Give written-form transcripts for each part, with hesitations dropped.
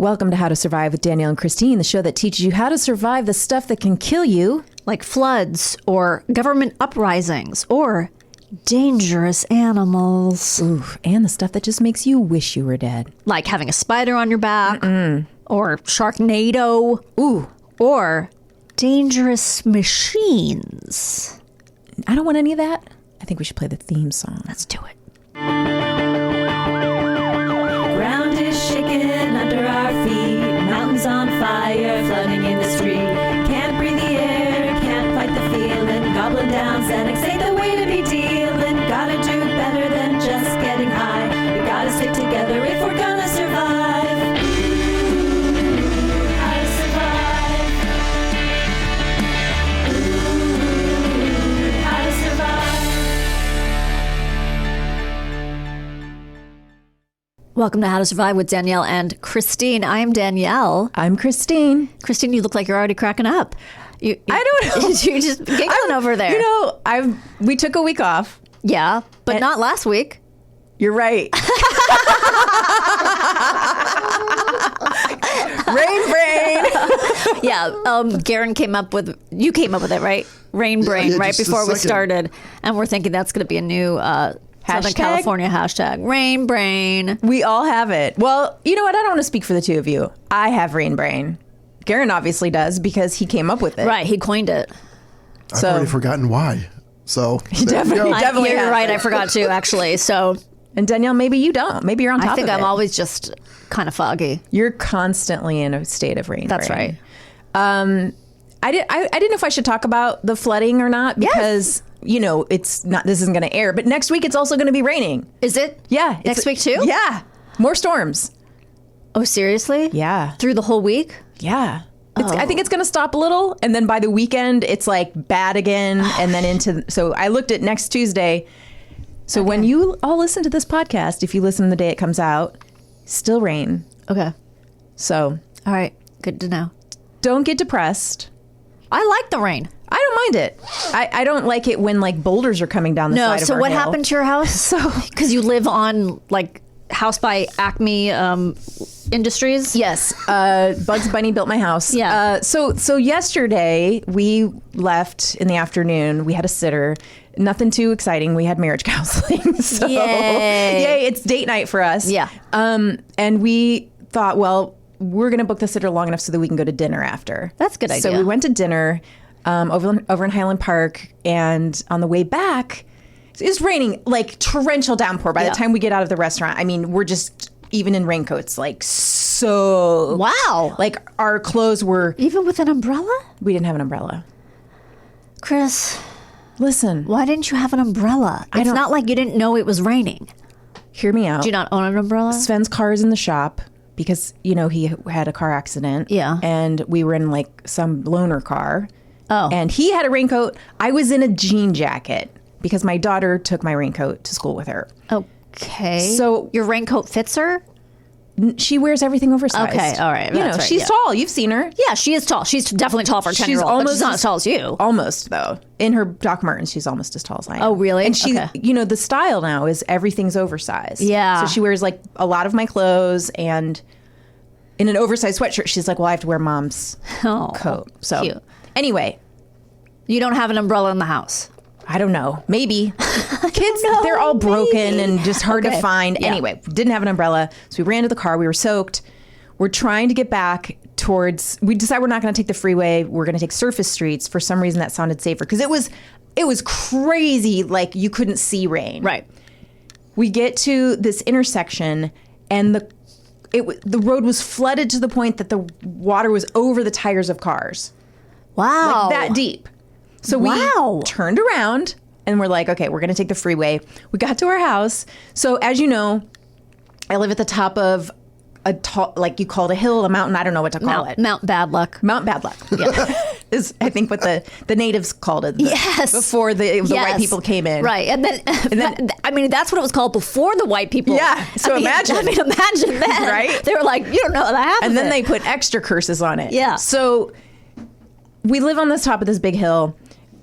Welcome to How to Survive with Danielle and Kristine, the show that teaches you how to survive the stuff that can kill you. Like floods or government uprisings or dangerous animals. Ooh, and the stuff that just makes you wish you were dead. Like having a spider on your back or Sharknado. Ooh. Or dangerous machines. I don't want any of that. I think we should play the theme song. Let's do it. Ground is shaking under our feet. Mountains on fire, flooding in the street. Can't breathe the air, can't fight the feeling. Gobbling down Xanax ain't the way to be dealing. Gotta do better than just getting high. We gotta stick together if we're gonna survive. Ooh, how to survive. Ooh, how to survive. Welcome to How to Survive with Danielle and Kristine. I'm Danielle. I'm Kristine. Kristine, you look like you're already cracking up. I don't know. You're just giggling over there. You know, we took a week off. Yeah, but not last week. You're right. Rain. Yeah, Garen came up with it, right? Rain brain, yeah, right just a before we second. started. And we're thinking that's going to be a new Southern Hashtag? California hashtag. Rain brain. We all have it. Well, you know what? I don't want to speak for the two of you. I have rain brain. Garen obviously does because he came up with it. Right, he coined it. I've So- already forgotten why. So definitely- there you go. Definitely You're has right, it. I forgot to, actually. So And Danielle, maybe you don't. Maybe you're on top I think of I'm it. always just kind of foggy. You're constantly in a state of rain. That's brain. right. I didn't know if I should talk about the flooding or not because you know it's not. This isn't going to air, but next week it's also going to be raining. Is it? Yeah, Next week too? Yeah, more storms. Oh, seriously? Yeah, Through the whole week? yeah. I think it's going to stop a little, and then by the weekend it's like bad again, and then into. So I looked at next Tuesday. So when you all listen to this podcast, if you listen the day it comes out, still rain. Okay. So All right. Good to know. don't get depressed. I like the rain. I don't mind it. I don't like it when like boulders are coming down the No, side of so our what hill. happened to your house? So because you live on like House by Acme Industries. Yes, Bugs Bunny built my house. Yeah. So yesterday we left in the afternoon. We had a sitter. Nothing too exciting. We had marriage counseling. So, Yay. It's date night for us. Yeah. And we thought, well, we're going to book the sitter long enough so that we can go to dinner after. That's a good So idea. we went to dinner over in Highland Park, and on the way back, it was raining like torrential downpour. By Yeah. the time we get out of the restaurant, I mean, we're just even in raincoats, like so. Wow. Like our clothes were. Even with an umbrella? We didn't have an umbrella. Chris, Listen, why didn't you have an umbrella? It's don't- not like you didn't know it was raining. hear me out. Do you not own an umbrella? Sven's car is in the shop because you know he had a car accident. Yeah. And we were in like some loaner car. Oh. And he had a raincoat. I was in a jean jacket because my daughter took my raincoat to school with her. Okay. So- your raincoat fits her? She wears everything oversized. Okay, all right, You know, that's right, she's yeah. tall. You've seen her. Yeah, she is tall. She's definitely tall for a 10-year-old, but she's not as tall as you. Almost though. In her Doc Martens, she's almost as tall as I am. Oh, really? And she, Okay. you know, the style now is everything's oversized. Yeah. So she wears like a lot of my clothes, and in an oversized sweatshirt, she's like, "Well, I have to wear mom's Oh, coat." So cute. anyway, You don't have an umbrella in the house. I don't know. Maybe kids, they're all broken and just hard to Okay. find. Yeah. Anyway, didn't have an umbrella, so we ran to the car. We were soaked. We're trying to get back towards. We decided we're not going to take the freeway. We're going to take surface streets. For some reason, that sounded safer because it was crazy. Like you couldn't see rain. Right. We get to this intersection, and the road was flooded to the point that the water was over the tires of cars. Wow. Like that deep. So we Wow. turned around and we're like, okay, we're going to take the freeway. We got to our house. So as you know, I live at the top of a tall, like you call it a hill, a mountain. I don't know what to call it. Mount Bad Luck. Mount Bad Luck. Yeah. Is I think what the natives called it. Yes. Before the white Yes. people came in. Right. And then, I mean, that's what it was called before the white people. Yeah. So imagine. imagine that. Right? They were like, you don't know that happened. And then they put extra curses on it. Yeah. So we live on the top of this big hill.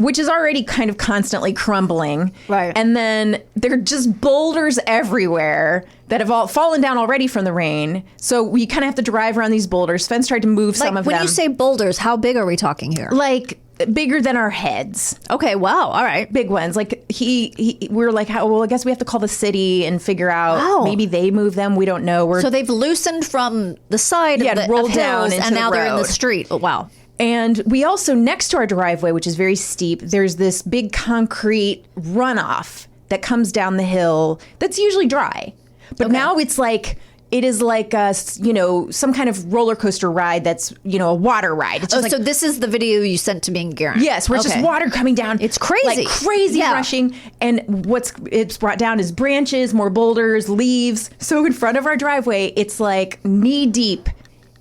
which is already kind of constantly crumbling. Right. And then there are just boulders everywhere that have all fallen down already from the rain. So we kind of have to drive around these boulders. Sven's tried to move some of them. When you say boulders, how big are we talking here? Like bigger than our heads. Okay, wow, all right. Big ones. Like we were like, well, I guess we have to call the city and figure out. Wow. Maybe they move them. We don't know. So they've loosened from the side of the rolled of down hills, into and the now they're in the road. street. Oh, wow. And we also, next to our driveway, which is very steep, there's this big concrete runoff that comes down the hill that's usually dry. But now it is like some kind of roller coaster ride that's, a water ride. It's just So this is the video you sent to me and Garen. yes, where it's just water coming down. It's crazy. Like crazy Yeah. rushing. And it's brought down is branches, more boulders, leaves. So in front of our driveway, it's like knee deep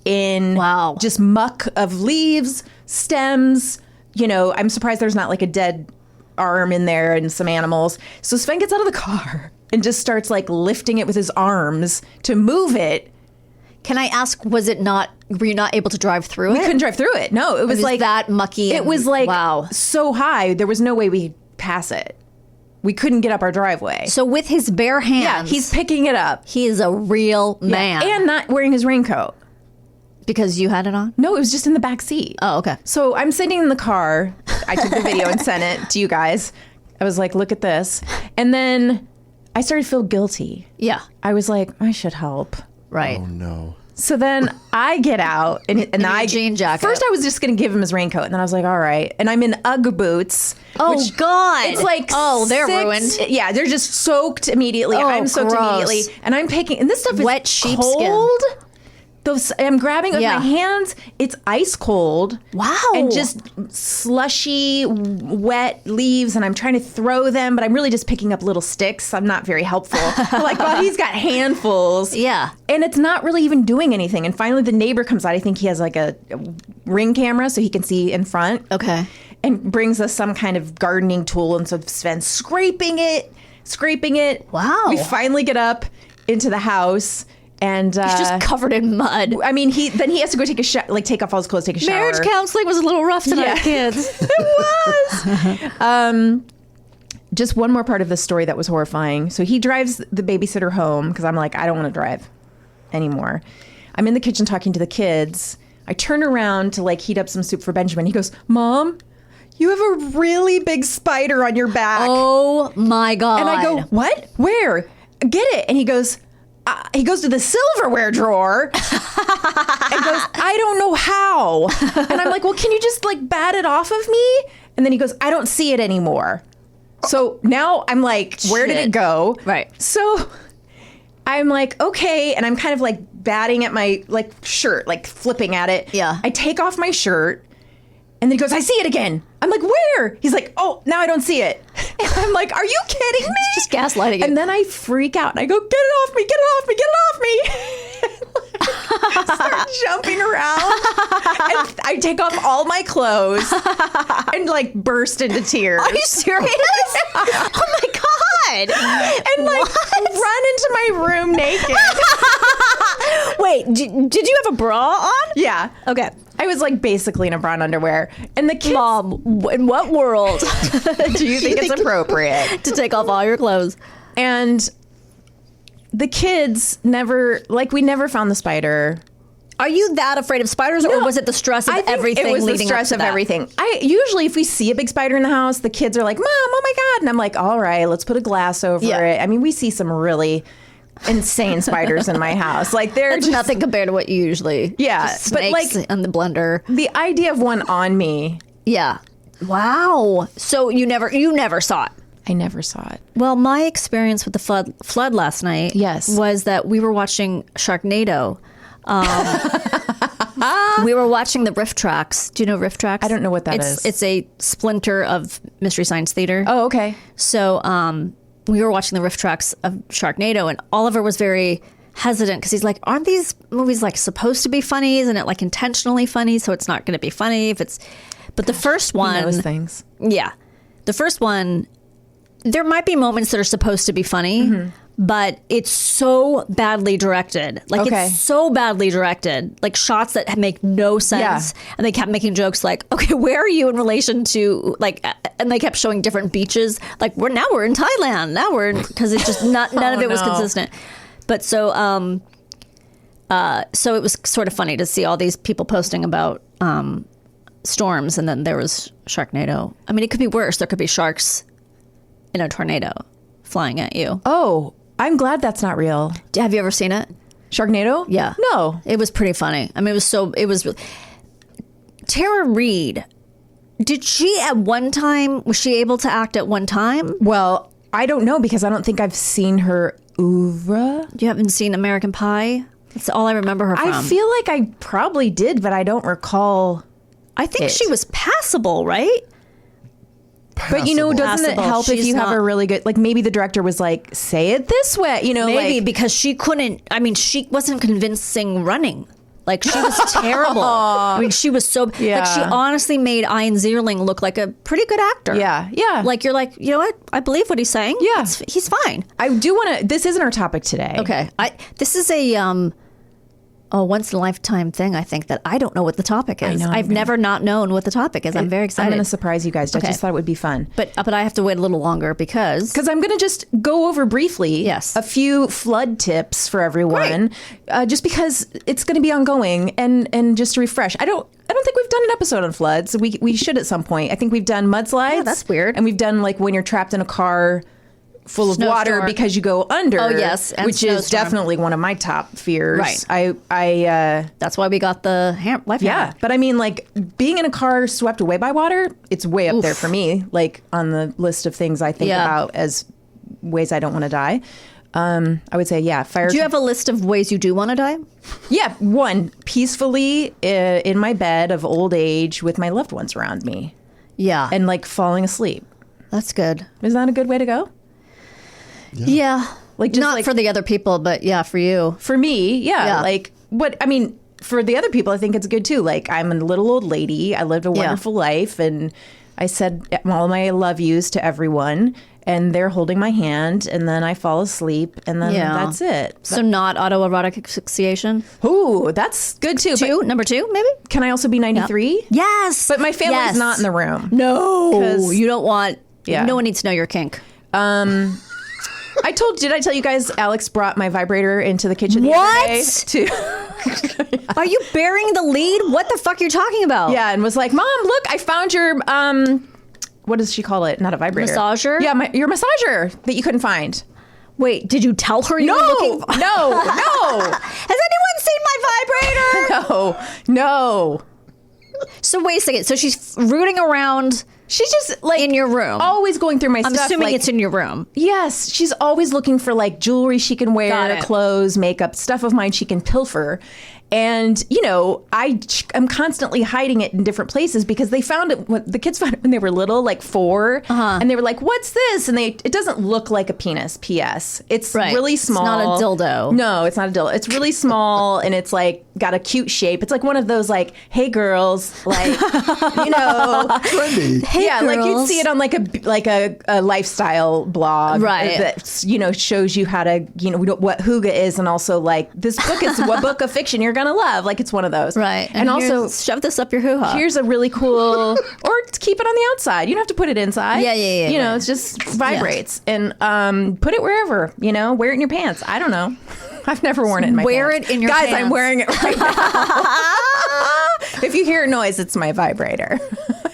in just muck of leaves, stems. I'm surprised there's not like a dead arm in there and some animals. So Sven gets out of the car and just starts like lifting it with his arms to move it. Can I ask, were you not able to drive through it? We couldn't drive through it. No, it was like that mucky. It was like so high, there was no way we could pass it. We couldn't get up our driveway. So with his bare hands. Yeah, he's picking it up. He is a real man. And not wearing his raincoat. Because you had it on? No, it was just in the back seat. Oh, okay. So I'm sitting in the car. I took the video and sent it to you guys. I was like, look at this. And then I started to feel guilty. Yeah. I was like, I should help. Right. Oh no. So then I get out and I jean jacket. First I was just going to give him his raincoat. And then I was like, all right. And I'm in Ugg boots. Oh, which God. It's like, they're ruined. Yeah, they're just soaked immediately. Oh, I'm soaked gross. immediately. And I'm picking, and this stuff is Wet sheepskin. cold. I'm grabbing it with Yeah. my hands. It's ice cold. Wow. And just slushy, wet leaves. And I'm trying to throw them, but I'm really just picking up little sticks. I'm not very helpful. Like, well, he's got handfuls. Yeah. And it's not really even doing anything. And finally, the neighbor comes out. I think he has like a ring camera so he can see in front. Okay. And brings us some kind of gardening tool. And so Sven's scraping it. Wow. We finally get up into the house. And He's just covered in mud. I mean, then he has to go take off all his clothes, take a shower. Marriage counseling was a little rough tonight, kids. It was. Just one more part of the story that was horrifying. So he drives the babysitter home because I'm like, I don't want to drive anymore. I'm in the kitchen talking to the kids. I turn around to like heat up some soup for Benjamin. He goes, Mom, you have a really big spider on your back. Oh my God. And I go, what? Where? Get it. And he goes to the silverware drawer and goes, I don't know how. And I'm like, well, can you just like bat it off of me? And then he goes, I don't see it anymore. So now I'm like, where did it go? Right. So I'm like, okay. And I'm kind of like batting at my like shirt, like flipping at it. Yeah. I take off my shirt and then he goes, I see it again. I'm like, where? He's like, oh, now I don't see it. And I'm like, are you kidding me? Just gaslighting it. And then I freak out and I go, get it off me, get it off me, get it off me. Start jumping around. And I take off all my clothes and like burst into tears. Are you serious? Oh my God. And like run into my room naked. Wait, did you have a bra on? Yeah. Okay. I was like basically in a bra and underwear. And the kids. Mom, in what world do you think it's appropriate? to take off all your clothes? And the kids we never found the spider. Are you that afraid of spiders, or was it the stress of I think everything it was the leading stress up to of that? everything. I usually, if we see a big spider in the house, the kids are like, Mom, oh my God. And I'm like, all right, let's put a glass over it. I mean, we see some really insane spiders in my house. Like they're It's just nothing compared to what you usually. Yeah, just but, snakes like- in the blender. the idea of one on me. Yeah. Wow. So you never saw it. I never saw it. Well, my experience with the flood last night was that we were watching Sharknado. We were watching the Riff Tracks. Do you know Riff Tracks? I don't know what that is. It's a splinter of Mystery Science Theater. Oh, okay. So we were watching the Riff Tracks of Sharknado, and Oliver was very hesitant because he's like, aren't these movies like supposed to be funny? Isn't it like intentionally funny? So it's not going to be funny if it's... But the first one... He knows things. Yeah. The first one, there might be moments that are supposed to be funny, but it's so badly directed. Like Okay. it's so badly directed. Like shots that make no sense. Yeah. And they kept making jokes like, okay, where are you in relation to like, and they kept showing different beaches. Like we're in Thailand. Now we're in, because it's just none of it was no. consistent. But so it was sort of funny to see all these people posting about storms, and then there was Sharknado. I mean, it could be worse. There could be sharks in a tornado flying at you. Oh, I'm glad that's not real. Have you ever seen it? Sharknado? Yeah. No. It was pretty funny. I mean, Tara Reid, did she at one time, was she able to act at one time? Well, I don't know because I don't think I've seen her oeuvre. You haven't seen American Pie? That's all I remember her from. I feel like I probably did, but I don't recall. I think it. she was passable, right? But you know, doesn't it Passable. help if She's you have not- a really good, like maybe the director was like, say it this way, you know, Maybe like, because she couldn't, I mean, she wasn't convincing running. Like she was terrible. I mean, she was so, Yeah. like she honestly made Ian Zierling look like a pretty good actor. Yeah, yeah. Like you're like, you know what? I believe what he's saying. Yeah. He's fine. I do want to, this isn't our topic today. Okay. This is a once in a lifetime thing, I think, that I don't know what the topic is. know, I've never not known what the topic is. I'm very I'm excited. going to surprise you guys. I Okay. just thought it would be fun. but I have to wait a little longer because Because I'm going to just go over briefly Yes. a few flood tips for everyone, just because it's going to be ongoing and just to refresh. I don't think we've done an episode on floods. We should at some point. I think we've done mudslides. Yeah, that's weird. And we've done like when you're trapped in a car full of water Snowstorm. because you go under. Oh, yes, and which is snowstorm. definitely one of my top fears. Right. I that's why we got the life yeah, hammer. but I mean, like being in a car swept away by water, it's way up there for me. Like on the list of things I think Yeah. about as ways I don't want to die. I would say, yeah, fire. Do you have a list of ways you do want to die? Yeah, one, peacefully in my bed of old age with my loved ones around me Yeah. and like falling asleep. That's good. Is that a good way to go? Yeah. Like, just not like- for the other people, but yeah, for you. For me, yeah. Yeah. Like what I mean, for the other people, I think it's good too. Like I'm a little old lady. I lived a wonderful life, and I said all my love yous to everyone, and they're holding my hand, and then I fall asleep, and then Yeah. that's it. So not autoerotic asphyxiation. Ooh, that's good too. But Number two, maybe? can I also be 93? Yes. But my family's Yes. not in the room. No. 'Cause- You don't want, Yeah. no one needs to know your kink. Did I tell you guys Alex brought my vibrator into the kitchen the What? other day to Are you burying the lead? What the fuck are you talking about? Yeah, and was like, "Mom, look, I found your what does she call it? Not a vibrator. Massager? Yeah, your massager that you couldn't find. Wait, did you tell her you were looking for? No. Has anyone seen my vibrator? No. So wait a second. So she's rooting around She's just like in your room. always going through my I'm stuff. assuming like, it's in your room. Yes, she's always looking for like jewelry she can Got wear, it. clothes, makeup, stuff of mine she can pilfer. And, you know, I'm constantly hiding it in different places because they found it, the kids found it when they were little, like 4. And they were like, what's this? And it doesn't look like a penis, P.S. It's Right. really It's small. not a dildo. No, it's not a dildo. It's really small and it's like got a cute shape. It's like one of those like, hey girls, like, you know. Trendy. Hey, Yeah, like you'd girls. see it on like a lifestyle blog, Right. That shows you how to what hygge is, and also like this book is what book of fiction you're gonna love. Like it's one of those, Right. And also shove this up your hoo-ha. here's a really cool, or keep it on the outside. You don't have to put it inside. Yeah, You know, right. it just vibrates, and put it wherever. You know, wear it in your pants. I don't know. I've never worn it in my Wear pants. it in your Guys, I'm pants. wearing it right now. If you hear a noise, it's my vibrator.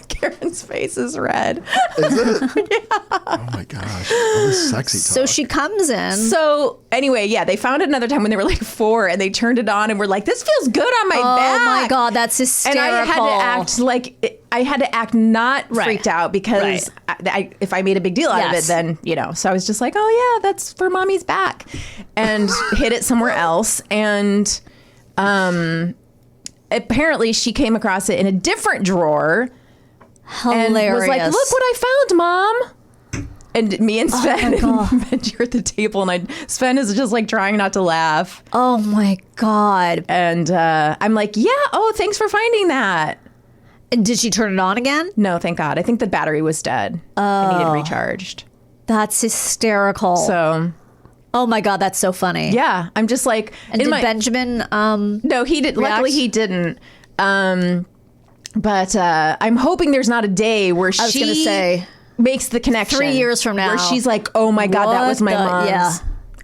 Karen's face is red. Is it? Oh my gosh. All this sexy talk. So she comes in. So anyway, yeah, they found it another time when they were like 4, and they turned it on and were like, "This feels good on my back." Oh my God, that's And hysterical. I had to act like I had to act not Right. freaked out because if I made a big deal out of it, Yes. then So I was just like, "Oh yeah, that's for mommy's back," and hid it somewhere else. And apparently, she came across it in a different drawer. Hilarious. And was like, "Look what I found, Mom." And me and Sven, God. Benji are at the table, and Sven is just like trying not to laugh. Oh my God. And I'm like, "Yeah, oh, thanks for finding that." And did she turn it on again? No, thank God. I think the battery was dead. I needed recharged. That's hysterical. So Oh my God, that's so funny. Yeah, I'm just like, And did Benjamin? no, he did. react? Luckily, he didn't. But I'm hoping there's not a day where I was gonna say makes the connection 3 years from now, where she's like, oh my God, that was my What the- mom's. yeah.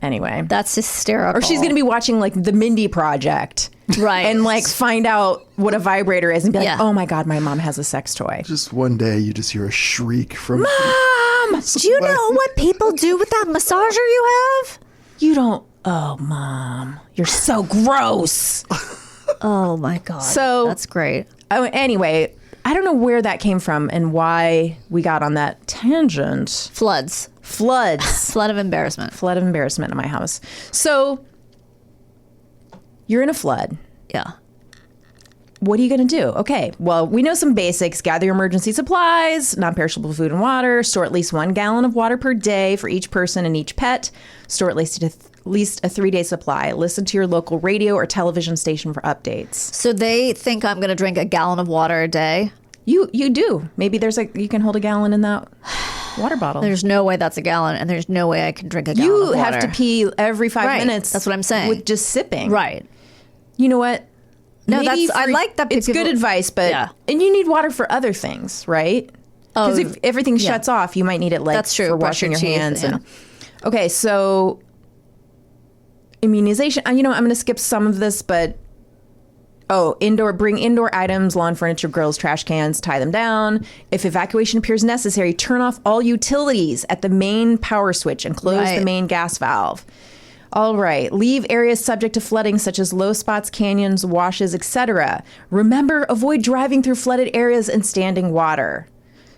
Anyway, that's hysterical. or she's gonna be watching like the Mindy Project, Right. and like find out what a vibrator is and be like, Yeah. oh my God, my mom has a sex toy. Just one day, you just hear a shriek from. Mom, Do you know what people do with that massager you have? you don't. Oh, Mom, you're so gross. Oh my God. So- that's great. Oh, anyway, I don't know where that came from and why we got on that tangent. Floods. Floods. Flood of embarrassment. Flood of embarrassment in my house. So you're in a flood. Yeah. What are you going to do? Okay, well, we know some basics. Gather your emergency supplies, non-perishable food and water. Store at least 1 gallon of water per day for each person and each pet. Store at least a 3-day supply. Listen to your local radio or television station for updates. So they think I'm going to drink a gallon of water a day. You do. Maybe you can hold a gallon in that water bottle. There's no way that's a gallon, and there's no way I can drink a gallon of You water. have to pee every 5 Right, minutes. that's what I'm saying. With just sipping. Right. You know what? No, Maybe I like that It's people- good advice, but Yeah. and you need water for other things, right? Because if everything shuts off, you might need it like That's true. for Brush washing your your teeth, hands. yeah. And okay, so immunization. I'm going to skip some of this, but bring indoor items, lawn furniture, grills, trash cans, tie them down. If evacuation appears necessary, turn off all utilities at the main power switch and close Right. the main gas valve. All right. Leave areas subject to flooding, such as low spots, canyons, washes, etc. Remember, avoid driving through flooded areas and standing water.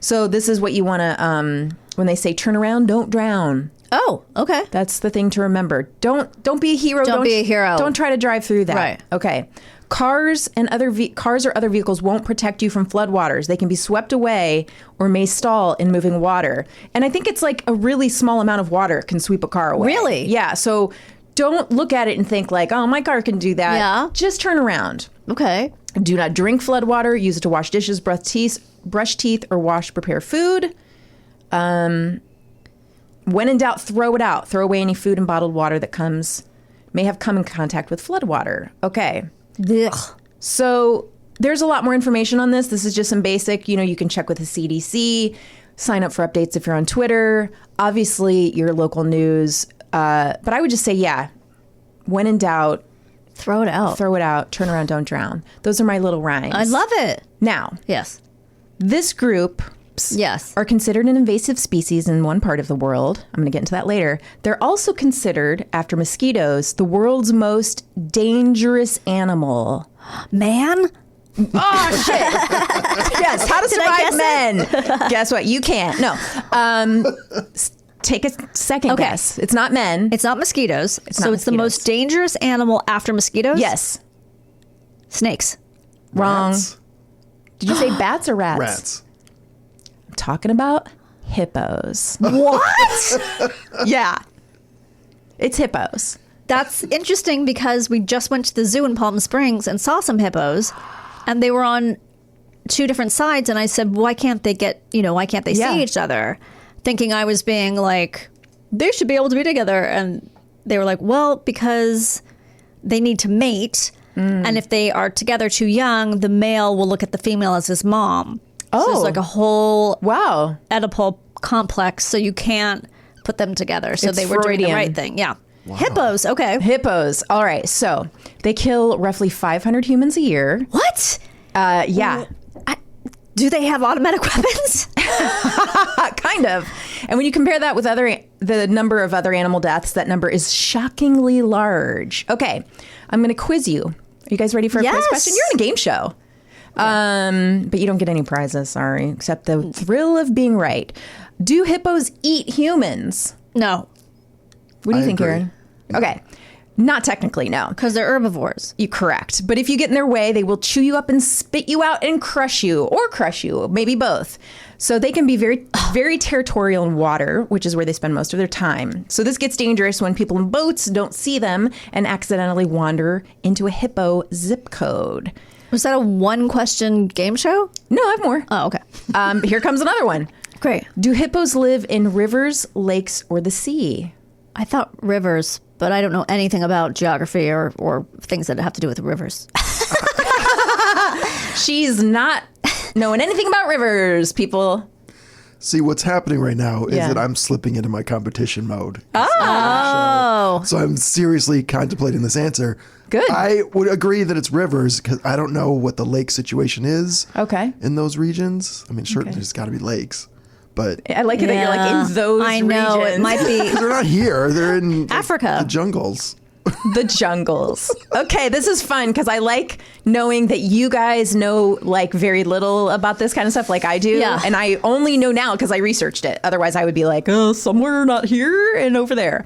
So this is what you want to, when they say turn around, don't drown. Oh, okay. That's the thing to remember. Don't be a hero. Don't be a hero. Don't try to drive through that. Right. Okay. Cars or other vehicles won't protect you from floodwaters. They can be swept away or may stall in moving water. And I think it's like a really small amount of water can sweep a car away. Really? Yeah. So don't look at it and think like, oh, my car can do that. Yeah. Just turn around. Okay. Do not drink flood water. Use it to wash dishes, brush teeth, or prepare food. When in doubt, throw it out. Throw away any food and bottled water that may have come in contact with flood water. Okay. Ugh. So there's a lot more information on this. This is just some basic, you can check with the CDC, sign up for updates if you're on Twitter, obviously your local news. But I would just say, yeah, when in doubt, Throw it out. throw it out, turn around, don't drown. Those are my little rhymes. I love it. Now, Yes. this group Yes. are considered an invasive species in one part of the world. I'm going to get into that later. They're also considered, after mosquitoes, the world's most dangerous animal. Man. Oh, shit. Yes, how to survive men. Guess what? You can't. No. Take a second Okay. guess. It's not men. It's not mosquitoes. not So it's the mosquitoes. most dangerous animal after mosquitoes? Yes. Snakes. Wrong. Rats. Did you say bats or rats? Rats. I'm talking about hippos. What? Yeah. It's hippos. That's interesting because we just went to the zoo in Palm Springs and saw some hippos, and they were on 2 different sides. And I said, why can't they Yeah. see each other? Thinking I was being like, they should be able to be together. And they were like, well, because they need to mate. And if they are together too young, the male will look at the female as his mom. So Oh. there's like a whole Wow. Oedipal complex, so you can't put them together. So It's they were doing the Freudian. right thing. Yeah. Hippos. Okay. Hippos. All right. So they kill roughly 500 humans a year. What? Yeah. Do they have automatic weapons? Kind of. And when you compare that with the number of other animal deaths, that number is shockingly large. Okay. I'm going to quiz you. Are you guys ready for a quiz Yes. question? You're in a game show. But you don't get any prizes, sorry, except the thrill of being right. Do hippos eat humans? No, What do you I think, agree. Erin? Okay. Not technically, no. because they're herbivores. You correct. But if you get in their way, they will chew you up and spit you out and crush you, maybe both. So they can be very, very territorial in water, which is where they spend most of their time. So this gets dangerous when people in boats don't see them and accidentally wander into a hippo zip code. Was that a 1-question game show? No, I have more. Oh, okay. Here comes another one. Great. Do hippos live in rivers, lakes, or the sea? I thought rivers, but I don't know anything about geography or things that have to do with rivers. She's not knowing anything about rivers, people. See, what's happening right now is Yeah. that I'm slipping into my competition mode. Oh. So I'm seriously contemplating this answer. Good. I would agree that it's rivers because I don't know what the lake situation is Okay. in those regions. I mean, sure, there's got to be lakes, but I like it that you're like in those I know, regions. it might be they're not here. They're in like, Africa. the jungles. The jungles. Okay, this is fun because I like knowing that you guys know like very little about this kind of stuff like I do. Yeah. And I only know now because I researched it. Otherwise, I would be like, oh, somewhere not here and over there.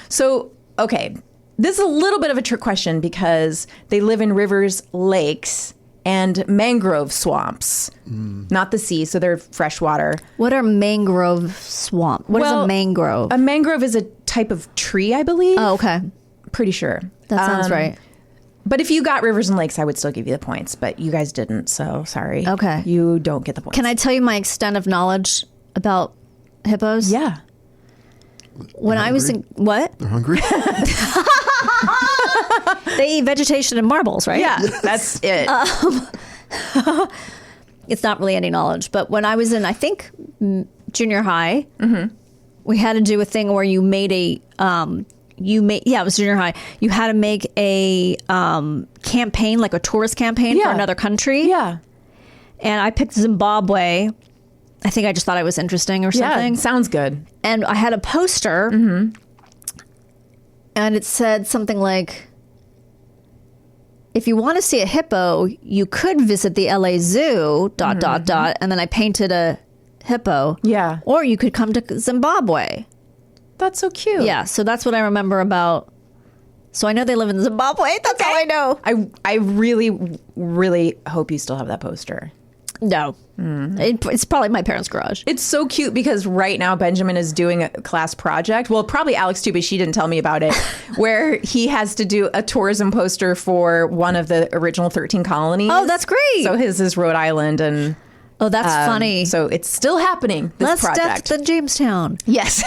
So, okay, this is a little bit of a trick question because they live in rivers, lakes, and mangrove swamps, not the sea. So they're freshwater. What are mangrove swamp? What is a mangrove? A mangrove is a type of tree, I believe. Oh, okay. Pretty sure. That sounds right. But if you got rivers and lakes, I would still give you the points. But you guys didn't, so sorry. Okay. You don't get the points. Can I tell you my extent of knowledge about hippos? Yeah. When I was in what? They're hungry. They eat vegetation and marbles, right? Yeah, that's it. It's not really any knowledge, but when I was in, I think, junior high, we had to do a thing where you made a it was junior high. You had to make a campaign, like a tourist campaign for Yeah. another country. Yeah. And I picked Zimbabwe. I think I just thought it was interesting or something. Yeah, sounds good. And I had a poster, and it said something like, if you want to see a hippo, you could visit the LA Zoo, ... And then I painted a hippo. Yeah. Or you could come to Zimbabwe. That's so cute. Yeah, so that's what I remember about. So I know they live in Zimbabwe. That's all I know. I really, really hope you still have that poster. No. It's probably my parents' garage. It's so cute because right now Benjamin is doing a class project. Well, probably Alex too, but she didn't tell me about it. Where he has to do a tourism poster for one of the original 13 colonies. Oh, that's great. So his is Rhode Island, and Oh, that's funny. so it's still happening. This Less project. death than Jamestown. Yes.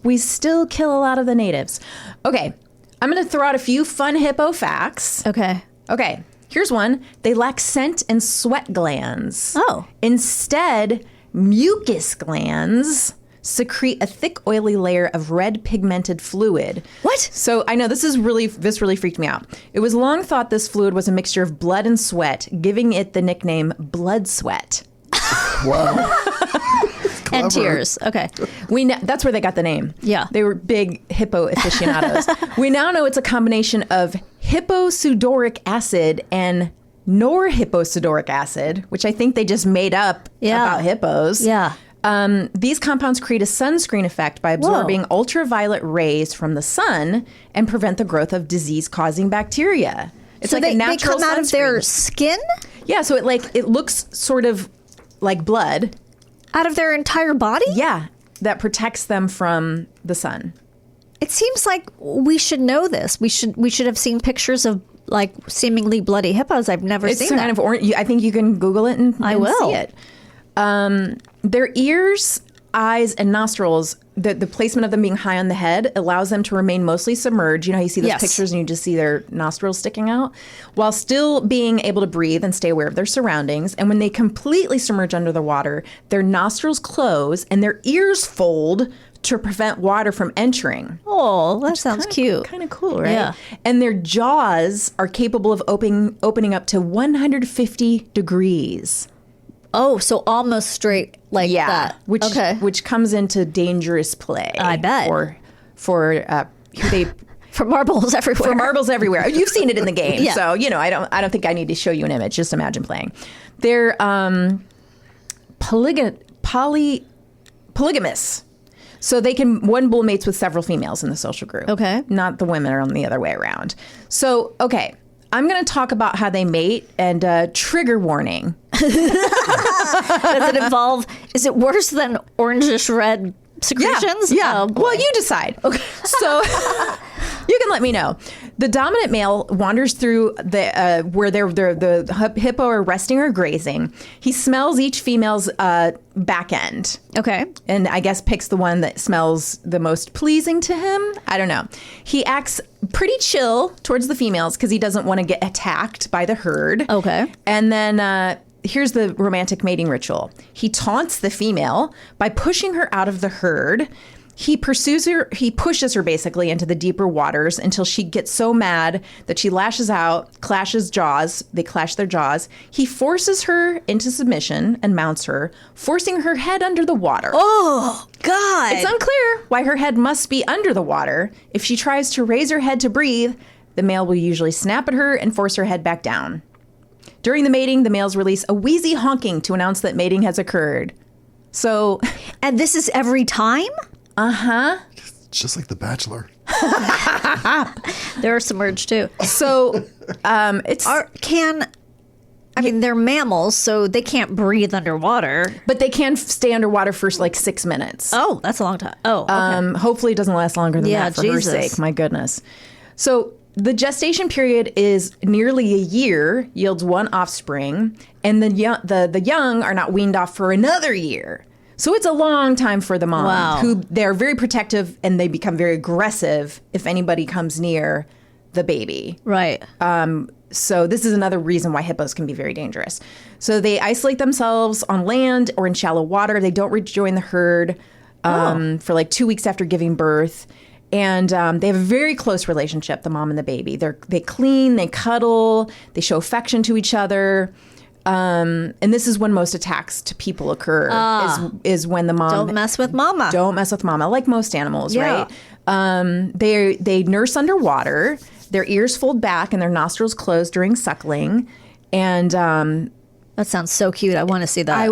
We still kill a lot of the natives. Okay, I'm going to throw out a few fun hippo facts. Okay. Okay, here's one. They lack scent and sweat glands. Oh. Instead, mucus glands secrete a thick, oily layer of red pigmented fluid. What? So I know this really freaked me out. It was long thought this fluid was a mixture of blood and sweat, giving it the nickname blood sweat. Wow. And tears. Okay. That's where they got the name. Yeah. They were big hippo aficionados. We now know it's a combination of hipposudoric acid and norhipposudoric acid, which I think they just made up about hippos. Yeah. These compounds create a sunscreen effect by absorbing ultraviolet rays from the sun and prevent the growth of disease-causing bacteria. It's So like a natural they come out of their sunscreen. skin? Yeah, so it looks sort of like blood. Out of their entire body? Yeah, that protects them from the sun. It seems like we should know this. We should have seen pictures of like seemingly bloody hippos. I've never It's seen kind that. of orange. I think you can Google it and will. see it. Their ears, eyes, and nostrils, the placement of them being high on the head allows them to remain mostly submerged. You know how you see those Yes. pictures and you just see their nostrils sticking out? While still being able to breathe and stay aware of their surroundings. And when they completely submerge under the water, their nostrils close and their ears fold to prevent water from entering. Oh, that sounds cute. Kind of cool, right? Yeah. And their jaws are capable of opening up to 150 degrees. Oh, so almost straight like that. Which comes into dangerous play. I bet. For For marbles everywhere. for marbles everywhere. You've seen it in the game, Yeah. so I don't think I need to show you an image. Just imagine playing. They're polygamous. So one bull mates with several females in the social group. Okay. Not the women are on the other way around. So, okay. I'm going to talk about how they mate and trigger warning. Does it involve? Is it worse than orangish red secretions? Yeah. Oh, boy. Well, you decide. Okay. So You can let me know. The dominant male wanders through the where the hippo are resting or grazing. He smells each female's back end. Okay. And I guess picks the one that smells the most pleasing to him. I don't know. He acts pretty chill towards the females because he doesn't want to get attacked by the herd. Okay. And then here's the romantic mating ritual. He taunts the female by pushing her out of the herd. He pursues her, he pushes her basically into the deeper waters until she gets so mad that she lashes out, clashes jaws. They clash their jaws. He forces her into submission and mounts her, forcing her head under the water. Oh, God. It's unclear why her head must be under the water. If she tries to raise her head to breathe, the male will usually snap at her and force her head back down. During the mating, the males release a wheezy honking to announce that mating has occurred. So, And this is every time? uh-huh. It's just like The Bachelor. They're submerged too. So, it's... They're mammals, so they can't breathe underwater. But they can stay underwater for like 6 minutes. Oh, that's a long time. Oh, okay. Hopefully it doesn't last longer than that for her Jesus. sake. My goodness. So the gestation period is nearly a year, yields one offspring, and the young are not weaned off for another year. So it's a long time for the mom, Wow. who they're very protective and they become very aggressive if anybody comes near the baby. Right. So this is another reason why hippos can be very dangerous. So they isolate themselves on land or in shallow water. They don't rejoin the herd for like 2 weeks after giving birth. And they have a very close relationship, the mom and the baby. They clean, they cuddle, they show affection to each other. And this is when most attacks to people occur, is when the mom... Don't mess with mama. Don't mess with mama, like most animals, Yeah. right? They nurse underwater. Their ears fold back and their nostrils close during suckling. And That sounds so cute. I want to see that.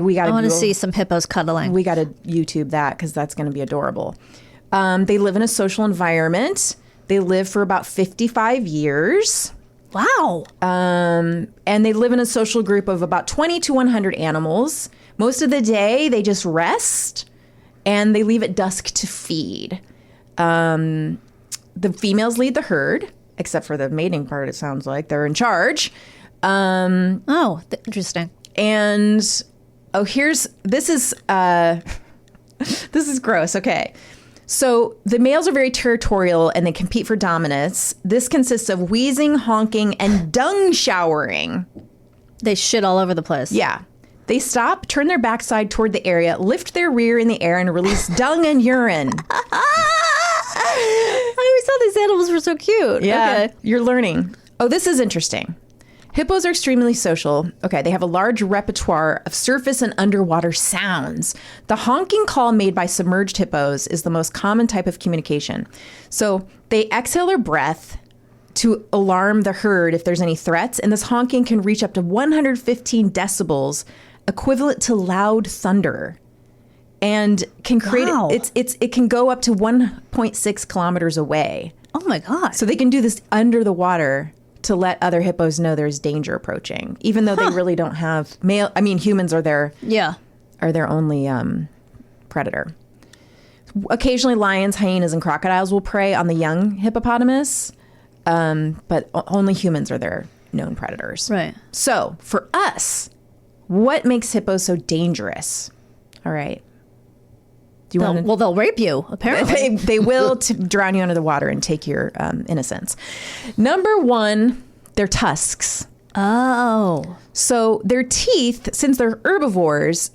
we got I want to see some hippos cuddling. We got to YouTube that because that's going to be adorable. They live in a social environment. They live for about 55 years. Wow. And they live in a social group of about 20 to 100 animals. Most of the day, they just rest, and they leave at dusk to feed. The females lead the herd, except for the mating part, it sounds like. They're in charge. Interesting. And, this is gross. Okay. So the males are very territorial and they compete for dominance. This consists of wheezing, honking, and dung showering. They shit all over the place. Yeah. They stop, turn their backside toward the area, lift their rear in the air, and release dung and urine. I always thought these animals were so cute. Yeah. Okay. You're learning. Oh, this is interesting. Hippos are extremely social. Okay, they have a large repertoire of surface and underwater sounds. The honking call made by submerged hippos is the most common type of communication. So they exhale their breath to alarm the herd if there's any threats, and this honking can reach up to 115 decibels, equivalent to loud thunder, and can create Wow. it can go up to 1.6 kilometers away. Oh my God. So they can do this under the water to let other hippos know there's danger approaching, even though they really don't have humans are their only predator. Occasionally lions, hyenas, and crocodiles will prey on the young hippopotamus, but only humans are their known predators. Right. So for us, what makes hippos so dangerous? All right. Do you want to... They'll rape you, apparently. They will to drown you under the water and take your innocence. Number one, their tusks. Oh. So their teeth, since they're herbivores,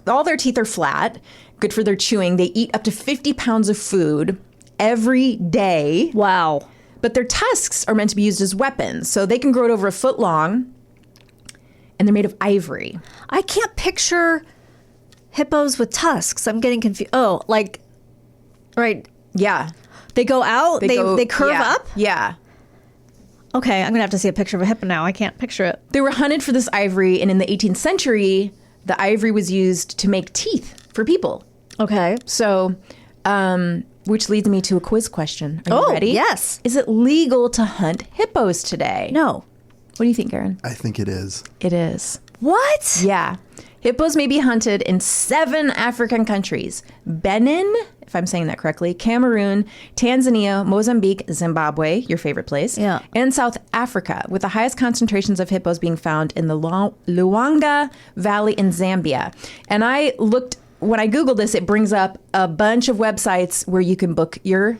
all their teeth are flat, good for their chewing. They eat up to 50 pounds of food every day. Wow. But their tusks are meant to be used as weapons. So they can grow to over 1 foot long, and they're made of ivory. I can't picture hippos with tusks. I'm getting confused. Oh, like, right. Yeah. They go out? They curve yeah, up? Yeah. Okay, I'm going to have to see a picture of a hippo now. I can't picture it. They were hunted for this ivory, and in the 18th century, the ivory was used to make teeth for people. Okay. So, which leads me to a quiz question. Are you ready? Yes. Is it legal to hunt hippos today? No. What do you think, Aaron? I think it is. It is. What? Yeah. Hippos may be hunted in 7 African countries: Benin, if I'm saying that correctly, Cameroon, Tanzania, Mozambique, Zimbabwe, your favorite place, Yeah. and South Africa, with the highest concentrations of hippos being found in the Luanga Valley in Zambia. And I looked, when I Googled this, it brings up a bunch of websites where you can book your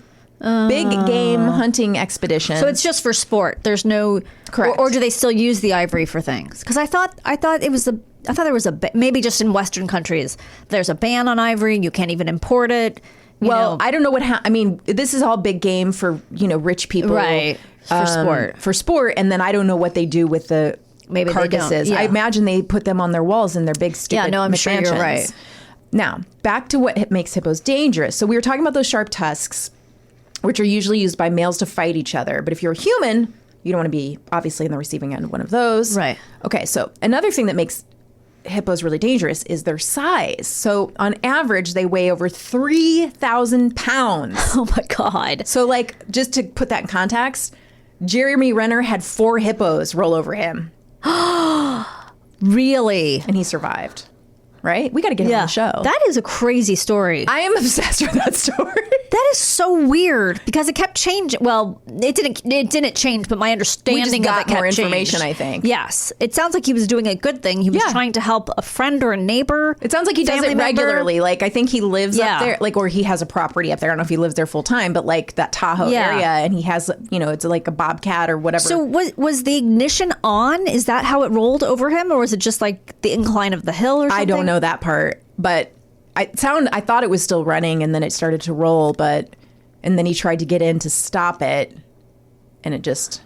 big game hunting expedition. So it's just for sport. There's no Correct. Or do they still use the ivory for things? Because I thought there was maybe just in Western countries there's a ban on ivory. You can't even import it. Well, I don't know what I mean, this is all big game for, rich people. Right. For sport. For sport. And then I don't know what they do with the Maybe they don't, carcasses. yeah. I imagine they put them on their walls in their big stupid Yeah, no, I'm sure you're McMansions. right. Now, back to what makes hippos dangerous. So we were talking about those sharp tusks, which are usually used by males to fight each other. But if you're a human, you don't want to be obviously in the receiving end of one of those. Right. Okay, so another thing that makes hippos really dangerous is their size. So on average, they weigh over 3,000 pounds. Oh my God. So like, just to put that in context, Jeremy Renner had 4 hippos roll over him Really? and he survived. Right? We got to get him on the show. That is a crazy story. I am obsessed with that story. That is so weird because it kept changing. Well, it didn't change, but my understanding got of it kept more information, changed. I think. Yes. It sounds like he was doing a good thing. He was Yeah. trying to help a friend or a neighbor. It sounds like he does family it member. regularly. Like, I think he lives Yeah. up there, like, or he has a property up there. I don't know if he lives there full time, but like that Tahoe Yeah. area, and he has, it's like a bobcat or whatever. So was the ignition on? Is that how it rolled over him, or was it just like the incline of the hill or something? I don't know that part, but I thought it was still running, and then it started to roll, and then he tried to get in to stop it, and it just.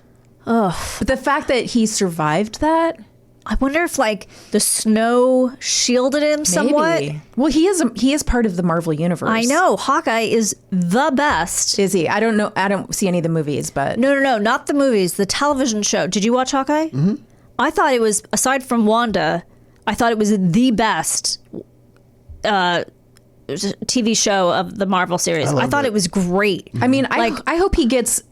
But the fact that he survived that. I wonder if like the snow shielded him somewhat. Maybe. Well, he is part of the Marvel universe. I know Hawkeye is the best. Is he? I don't know. I don't see any of the movies, but No, not the movies. The television show. Did you watch Hawkeye? Mm-hmm. I thought it was, aside from Wanda, I thought it was the best TV show of the Marvel series. I thought it was great. I mean, I hope he gets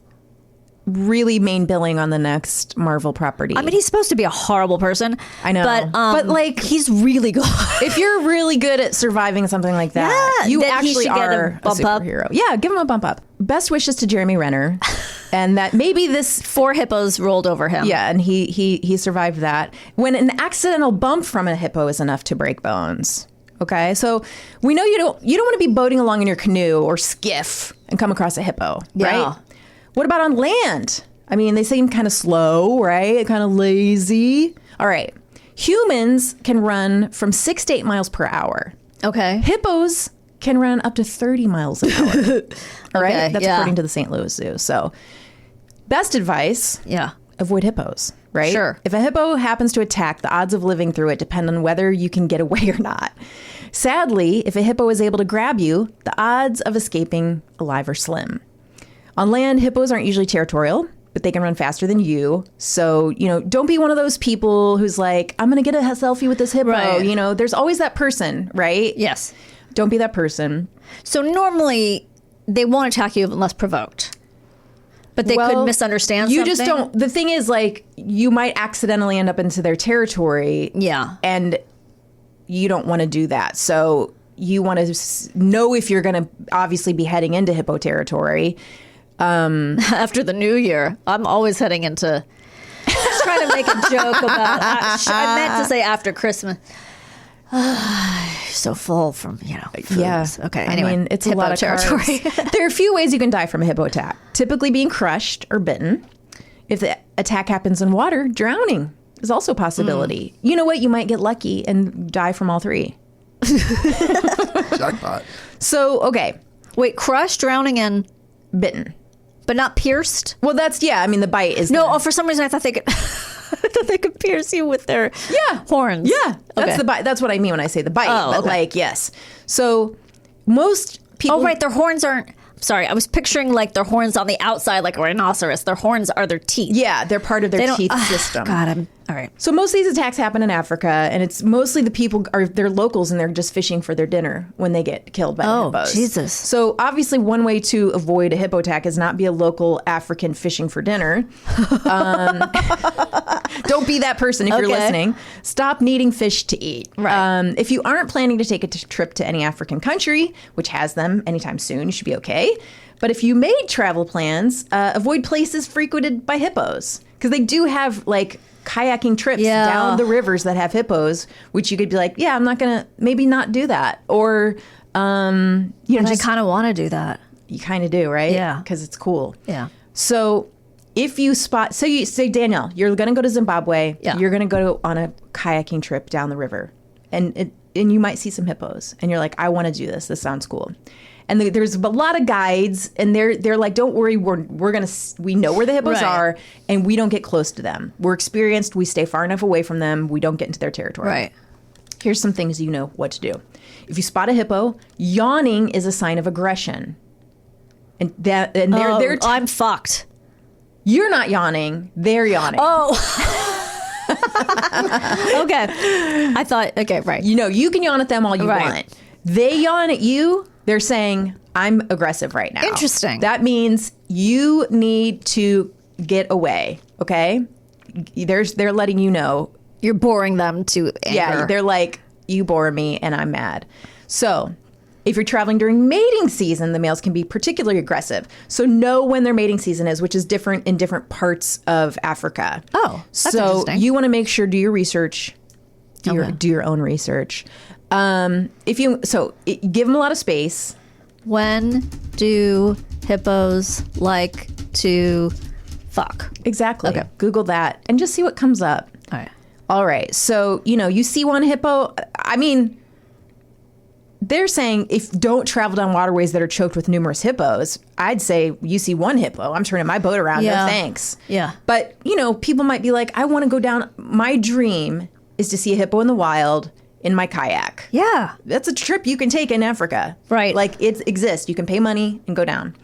really main billing on the next Marvel property. I mean, he's supposed to be a horrible person. I know. But like, he's really good. if you're really good at surviving something like that, Yeah, you then he actually should get a are a bump up. superhero. Yeah, give him a bump up. Best wishes to Jeremy Renner, and that maybe this. 4 hippos rolled over him. Yeah, and he survived that. When an accidental bump from a hippo is enough to break bones. Okay, so we know you don't want to be boating along in your canoe or skiff and come across a hippo, Yeah. right? What about on land? I mean, they seem kind of slow, right? Kind of lazy. All right, humans can run from 6 to 8 miles per hour. Okay. Hippos can run up to 30 miles an hour. All right, Okay, that's yeah. according to the St. Louis Zoo. So, best advice. Yeah. Avoid hippos, right? Sure. If a hippo happens to attack, the odds of living through it depend on whether you can get away or not. Sadly, if a hippo is able to grab you, the odds of escaping alive are slim. On land, hippos aren't usually territorial, but they can run faster than you. So, don't be one of those people who's like, I'm going to get a selfie with this hippo. Right. There's always that person, right? Yes. Don't be that person. So normally they won't attack you unless provoked. But they could misunderstand You something. just don't. The thing is, like, you might accidentally end up into their territory. Yeah. And you don't want to do that. So you want to know if you're going to obviously be heading into hippo territory. After the new year, I'm always heading into. Just trying to make a joke about. I meant to say after Christmas. So full from foods. Yeah. Okay. I Anyway, mean, it's a hippo lot of territory. carbs. There are a few ways you can die from a hippo attack. Typically being crushed or bitten. If the attack happens in water, drowning is also a possibility. You know what? You might get lucky and die from all 3. Jackpot. So, okay. Wait, crushed, drowning, and Bitten. but not pierced. Well, that's, I mean, the bite is. No, for some reason I thought they could. I thought they could pierce you with their horns. Yeah, that's Okay. the bite. That's what I mean when I say the bite. Oh, but okay. like, yes. So most people. Oh, right. Their horns aren't. Sorry, I was picturing like their horns on the outside, like a rhinoceros. Their horns are their teeth. Yeah, they're part of They their don't- teeth Ugh, system. God, I'm all right. So most of these attacks happen in Africa, and it's mostly the people they're locals and they're just fishing for their dinner when they get killed by Oh, hippos. Jesus. So obviously, one way to avoid a hippo attack is not be a local African fishing for dinner. Don't be that person if you're Okay. listening. Stop needing fish to eat. Right. If you aren't planning to take a trip to any African country, which has them anytime soon, you should be okay. But if you made travel plans, avoid places frequented by hippos, because they do have like kayaking trips Yeah. down the rivers that have hippos, which you could be like, yeah, I'm not gonna maybe not do that, or you know, And I just kind of want to do that. you kind of do, right? Yeah. because it's cool. Yeah. So if you spot, so you say, Danielle, you're going to go to Zimbabwe. Yeah. You're going to go on a kayaking trip down the river, and you might see some hippos, and you're like, I want to do this. This sounds cool. And there's a lot of guides, and they're like, don't worry, we know where the hippos Right. are, and we don't get close to them. We're experienced. We stay far enough away from them. We don't get into their territory. Right. Here's some things you know what to do. If you spot a hippo, yawning is a sign of aggression. And they're I'm fucked. you're not yawning, they're yawning. Oh. Okay. I thought, okay, right. You know, you can yawn at them all you Right. want. They yawn at you, they're saying, I'm aggressive right now. Interesting. That means you need to get away, okay? They're letting you know. You're boring them to anger. Yeah, they're like, you bore me and I'm mad. So if you're traveling during mating season, the males can be particularly aggressive. So know when their mating season is, which is different in different parts of Africa. Oh, that's so interesting. you want to make sure, do your research, do your own research. Give them a lot of space. When do hippos like to fuck? Exactly. Okay. Google that and just see what comes up. All right. All right. So, you see one hippo. I mean, they're saying if don't travel down waterways that are choked with numerous hippos. I'd say you see one hippo, I'm turning my boat around. Yeah. No thanks. Yeah. But, people might be like, I want to go down. My dream is to see a hippo in the wild in my kayak. Yeah. That's a trip you can take in Africa. Right. Like it exists. You can pay money and go down.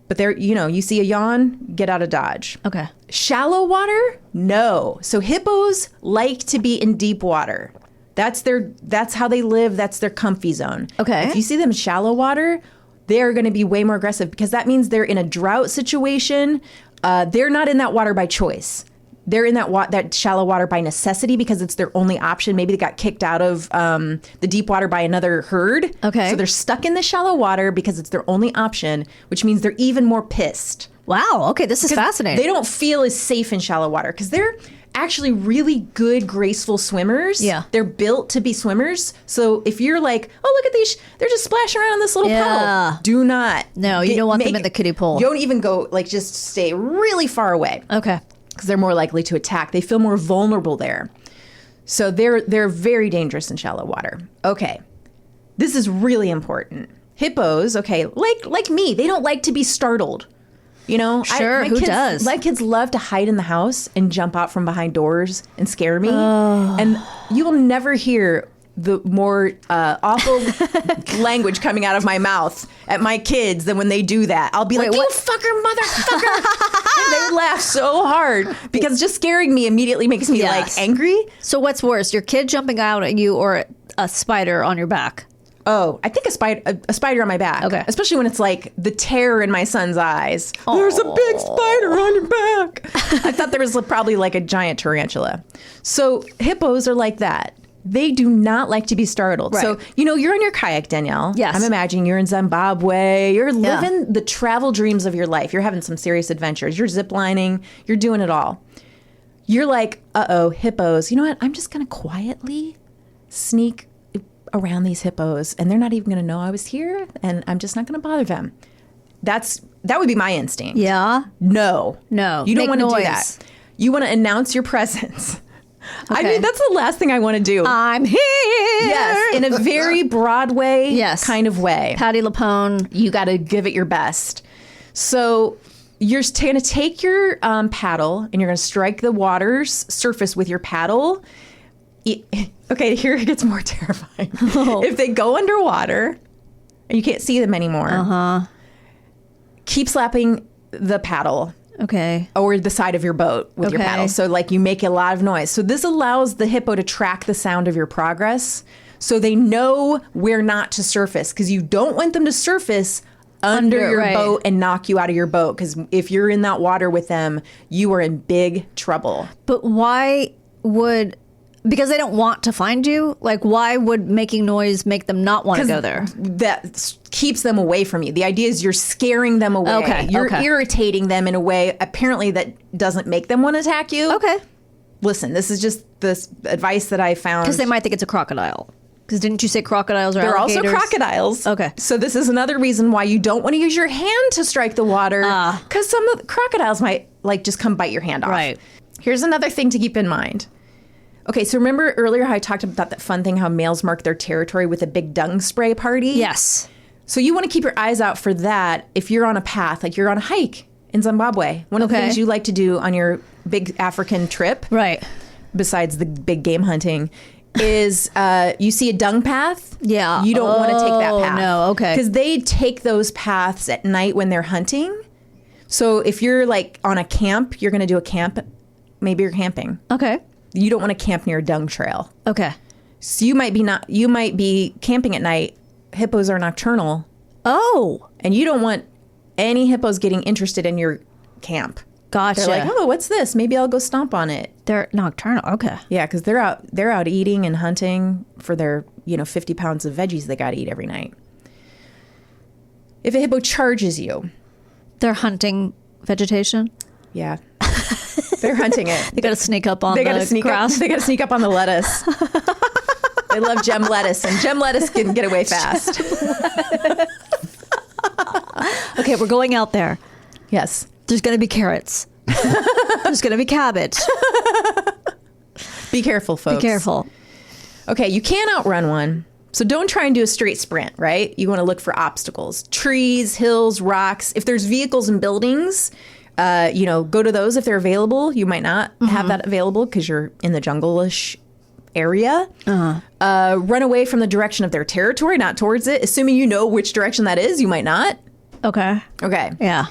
But there, you see a yawn, get out of Dodge. Okay. Shallow water? No. So hippos like to be in deep water. That's how they live. That's their comfy zone. Okay. If you see them in shallow water, they're going to be way more aggressive because that means they're in a drought situation. They're not in that water by choice. They're in that shallow water by necessity because it's their only option. Maybe they got kicked out of the deep water by another herd. Okay. So they're stuck in the shallow water because it's their only option, which means they're even more pissed. Wow. Okay. This is fascinating. They don't feel as safe in shallow water because they're actually really good, graceful swimmers. Yeah. They're built to be swimmers. So if you're like, oh, look at these, they're just splashing around on this little Yeah. puddle. Do not. No, you don't want them in the kiddie pool. You don't even go, just stay really far away Okay. because they're more likely to attack. They feel more vulnerable there. So they're very dangerous in shallow water. Okay. This is really important. Hippos, okay, like me, they don't like to be startled. Sure, who does? My kids love to hide in the house and jump out from behind doors and scare me. And you will never hear the more awful language coming out of my mouth at my kids than when they do that. I'll be like, you fucker, motherfucker. And they laugh so hard because just scaring me immediately makes me Yes. angry. So what's worse, your kid jumping out at you or a spider on your back? Oh, I think a spider on my back. Okay. Especially when it's like the terror in my son's eyes. There's a big spider on your back. I thought there was probably like a giant tarantula. So hippos are like that. They do not like to be startled. Right. So, you're in your kayak, Danielle. Yes. I'm imagining you're in Zimbabwe. You're living the travel dreams of your life. You're having some serious adventures. You're ziplining. You're doing it all. You're like, uh-oh, hippos. You know what? I'm just going to quietly sneak around these hippos and they're not even going to know I was here and I'm just not going to bother them. That would be my instinct. Yeah. No. No. You don't Make want to do noise. that. You want to announce your presence. I Okay. mean, that's the last thing I want to do. I'm here. Yes, in a very Broadway Yes. kind of way. Patti LuPone. You got to give it your best. So you're going to take your paddle and you're going to strike the water's surface with your paddle. Okay, here it gets more terrifying. If they go underwater and you can't see them anymore, keep slapping the paddle Okay. or the side of your boat with your Okay. paddle. So you make a lot of noise. So this allows the hippo to track the sound of your progress. So they know where not to surface because you don't want them to surface under your right. boat and knock you out of your boat. Because if you're in that water with them, you are in big trouble. But why would... Because they don't want to find you? Like, why would making noise make them not want to go there? That keeps them away from you. The idea is you're scaring them away. Okay, You're okay. irritating them in a way, apparently, that doesn't make them want to attack you. Okay. Listen, this is just this advice that I found. Because they might think it's a crocodile. Because didn't you say crocodiles are They're alligators? also crocodiles. Okay. So this is another reason why you don't want to use your hand to strike the water. Ah. Because some of the crocodiles might like just come bite your hand off. Right. Here's another thing to keep in mind. Okay, so remember earlier how I talked about that fun thing how males mark their territory with a big dung spray party? Yes. So you want to keep your eyes out for that if you're on a path, like you're on a hike in Zimbabwe. One of the Okay. things you like to do on your big African trip, Right. besides the big game hunting, is you see a dung path. Yeah. You don't want to take that Oh, path. no. Okay. Because they take those paths at night when they're hunting. So if you're like on a camp, you're going to do a camp. Maybe you're camping. Okay. You don't want to camp near a dung trail. Okay. So you might be camping at night. Hippos are nocturnal, Oh. and you don't want any hippos getting interested in your camp. Gotcha. They're like, oh, what's this? Maybe I'll go stomp on it. They're nocturnal. Okay. Yeah, because they're out eating and hunting for their 50 pounds of veggies they got to eat every night. If a hippo charges you, They're hunting vegetation. yeah, they're hunting it. They got to sneak up on They got to the sneak grass. up. They got to sneak up on the lettuce. They love gem lettuce, and gem lettuce can get away fast. Okay, we're going out there. Yes. There's going to be carrots. There's going to be cabbage. Be careful, folks. Be careful. Okay, you can't outrun one. So don't try and do a straight sprint, right? You want to look for obstacles. Trees, hills, rocks. If there's vehicles and buildings, go to those if they're available. You might not have that available because you're in the jungle-ish area. Run away from the direction of their territory, not towards it. Assuming you know which direction that is, you might not. Okay. Okay. Yeah.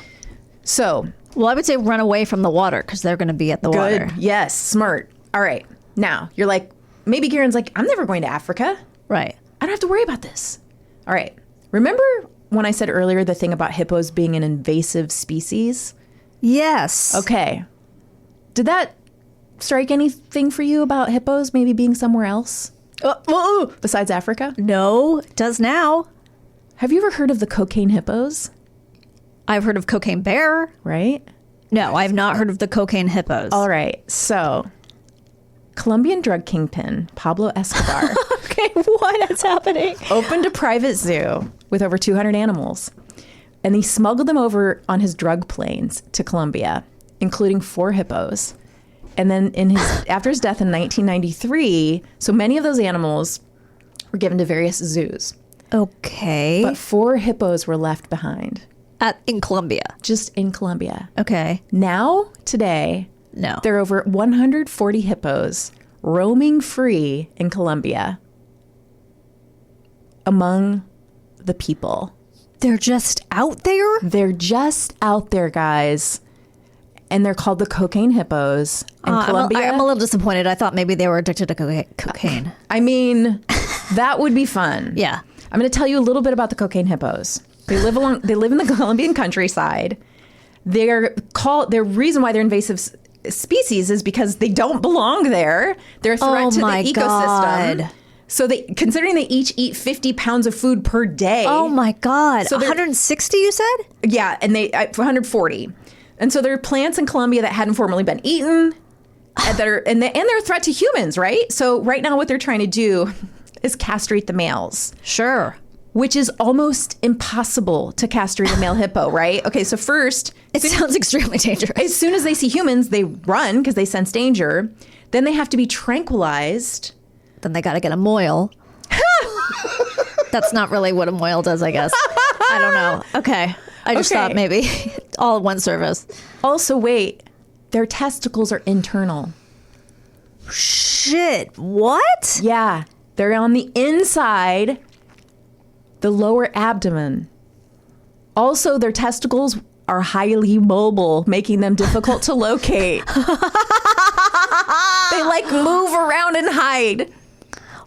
So Well, I would say run away from the water because they're going to be at the good. water. Yes. Smart. All right. Now you're like, maybe Karen's like, I'm never going to Africa. Right. I don't have to worry about this. All right. Remember when I said earlier the thing about hippos being an invasive species? Yes. Okay. Did that strike anything for you about hippos maybe being somewhere else besides Africa? No, it does now. Have you ever heard of the cocaine hippos? I've heard of cocaine bear. Right? No, I've not heard of the cocaine hippos. All right. So, Colombian drug kingpin Pablo Escobar Okay, what is happening? opened a private zoo with over 200 animals. And he smuggled them over on his drug planes to Colombia, including 4 hippos. And then after his death in 1993, so many of those animals were given to various zoos. Okay. But 4 hippos were left behind, In Colombia. just in Colombia. Okay. Now, today, No. there are over 140 hippos roaming free in Colombia among the people. They're just out there? They're just out there, guys. And they're called the cocaine hippos in Colombia. I'm a little disappointed. I thought maybe they were addicted to cocaine. I mean, that would be fun. Yeah. I'm going to tell you a little bit about the cocaine hippos. They live in the Colombian countryside. The reason why they're invasive species is because they don't belong there. They're a threat to the ecosystem. God. So considering they each eat 50 pounds of food per day. Oh my God. So they're- 160 you said? Yeah, and they 140. And so there are plants in Colombia that hadn't formerly been eaten, and they're a threat to humans, right? So right now what they're trying to do is castrate the males, Sure. which is almost impossible to castrate a male hippo, right? Okay, so first, It sounds extremely dangerous. as soon as they see humans, they run because they sense danger. Then they have to be tranquilized. Then they got to get a moil. That's not really what a moil does, I guess. I don't know. Okay. I just Okay. thought maybe all at one service. Also, wait, their testicles are internal. Shit. What? Yeah, they're on the inside, the lower abdomen. Also, their testicles are highly mobile, making them difficult to locate. They like move around and hide.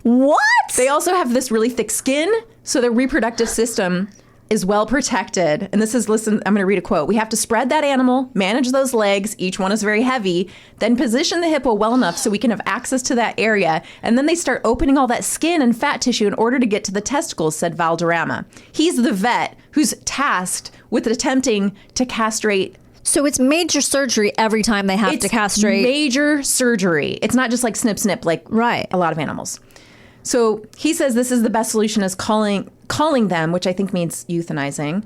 What? They also have this really thick skin, so their reproductive system is well protected. And this is, listen, I'm going to read a quote. We have to spread that animal, manage those legs. Each one is very heavy. Then position the hippo well enough so we can have access to that area. And then they start opening all that skin and fat tissue in order to get to the testicles, said Valderrama. He's the vet who's tasked with attempting to castrate. So it's major surgery every time they have to castrate. Major surgery. It's not just like snip, snip, like Right. a lot of animals. So he says this is the best solution, is calling them, which I think means euthanizing,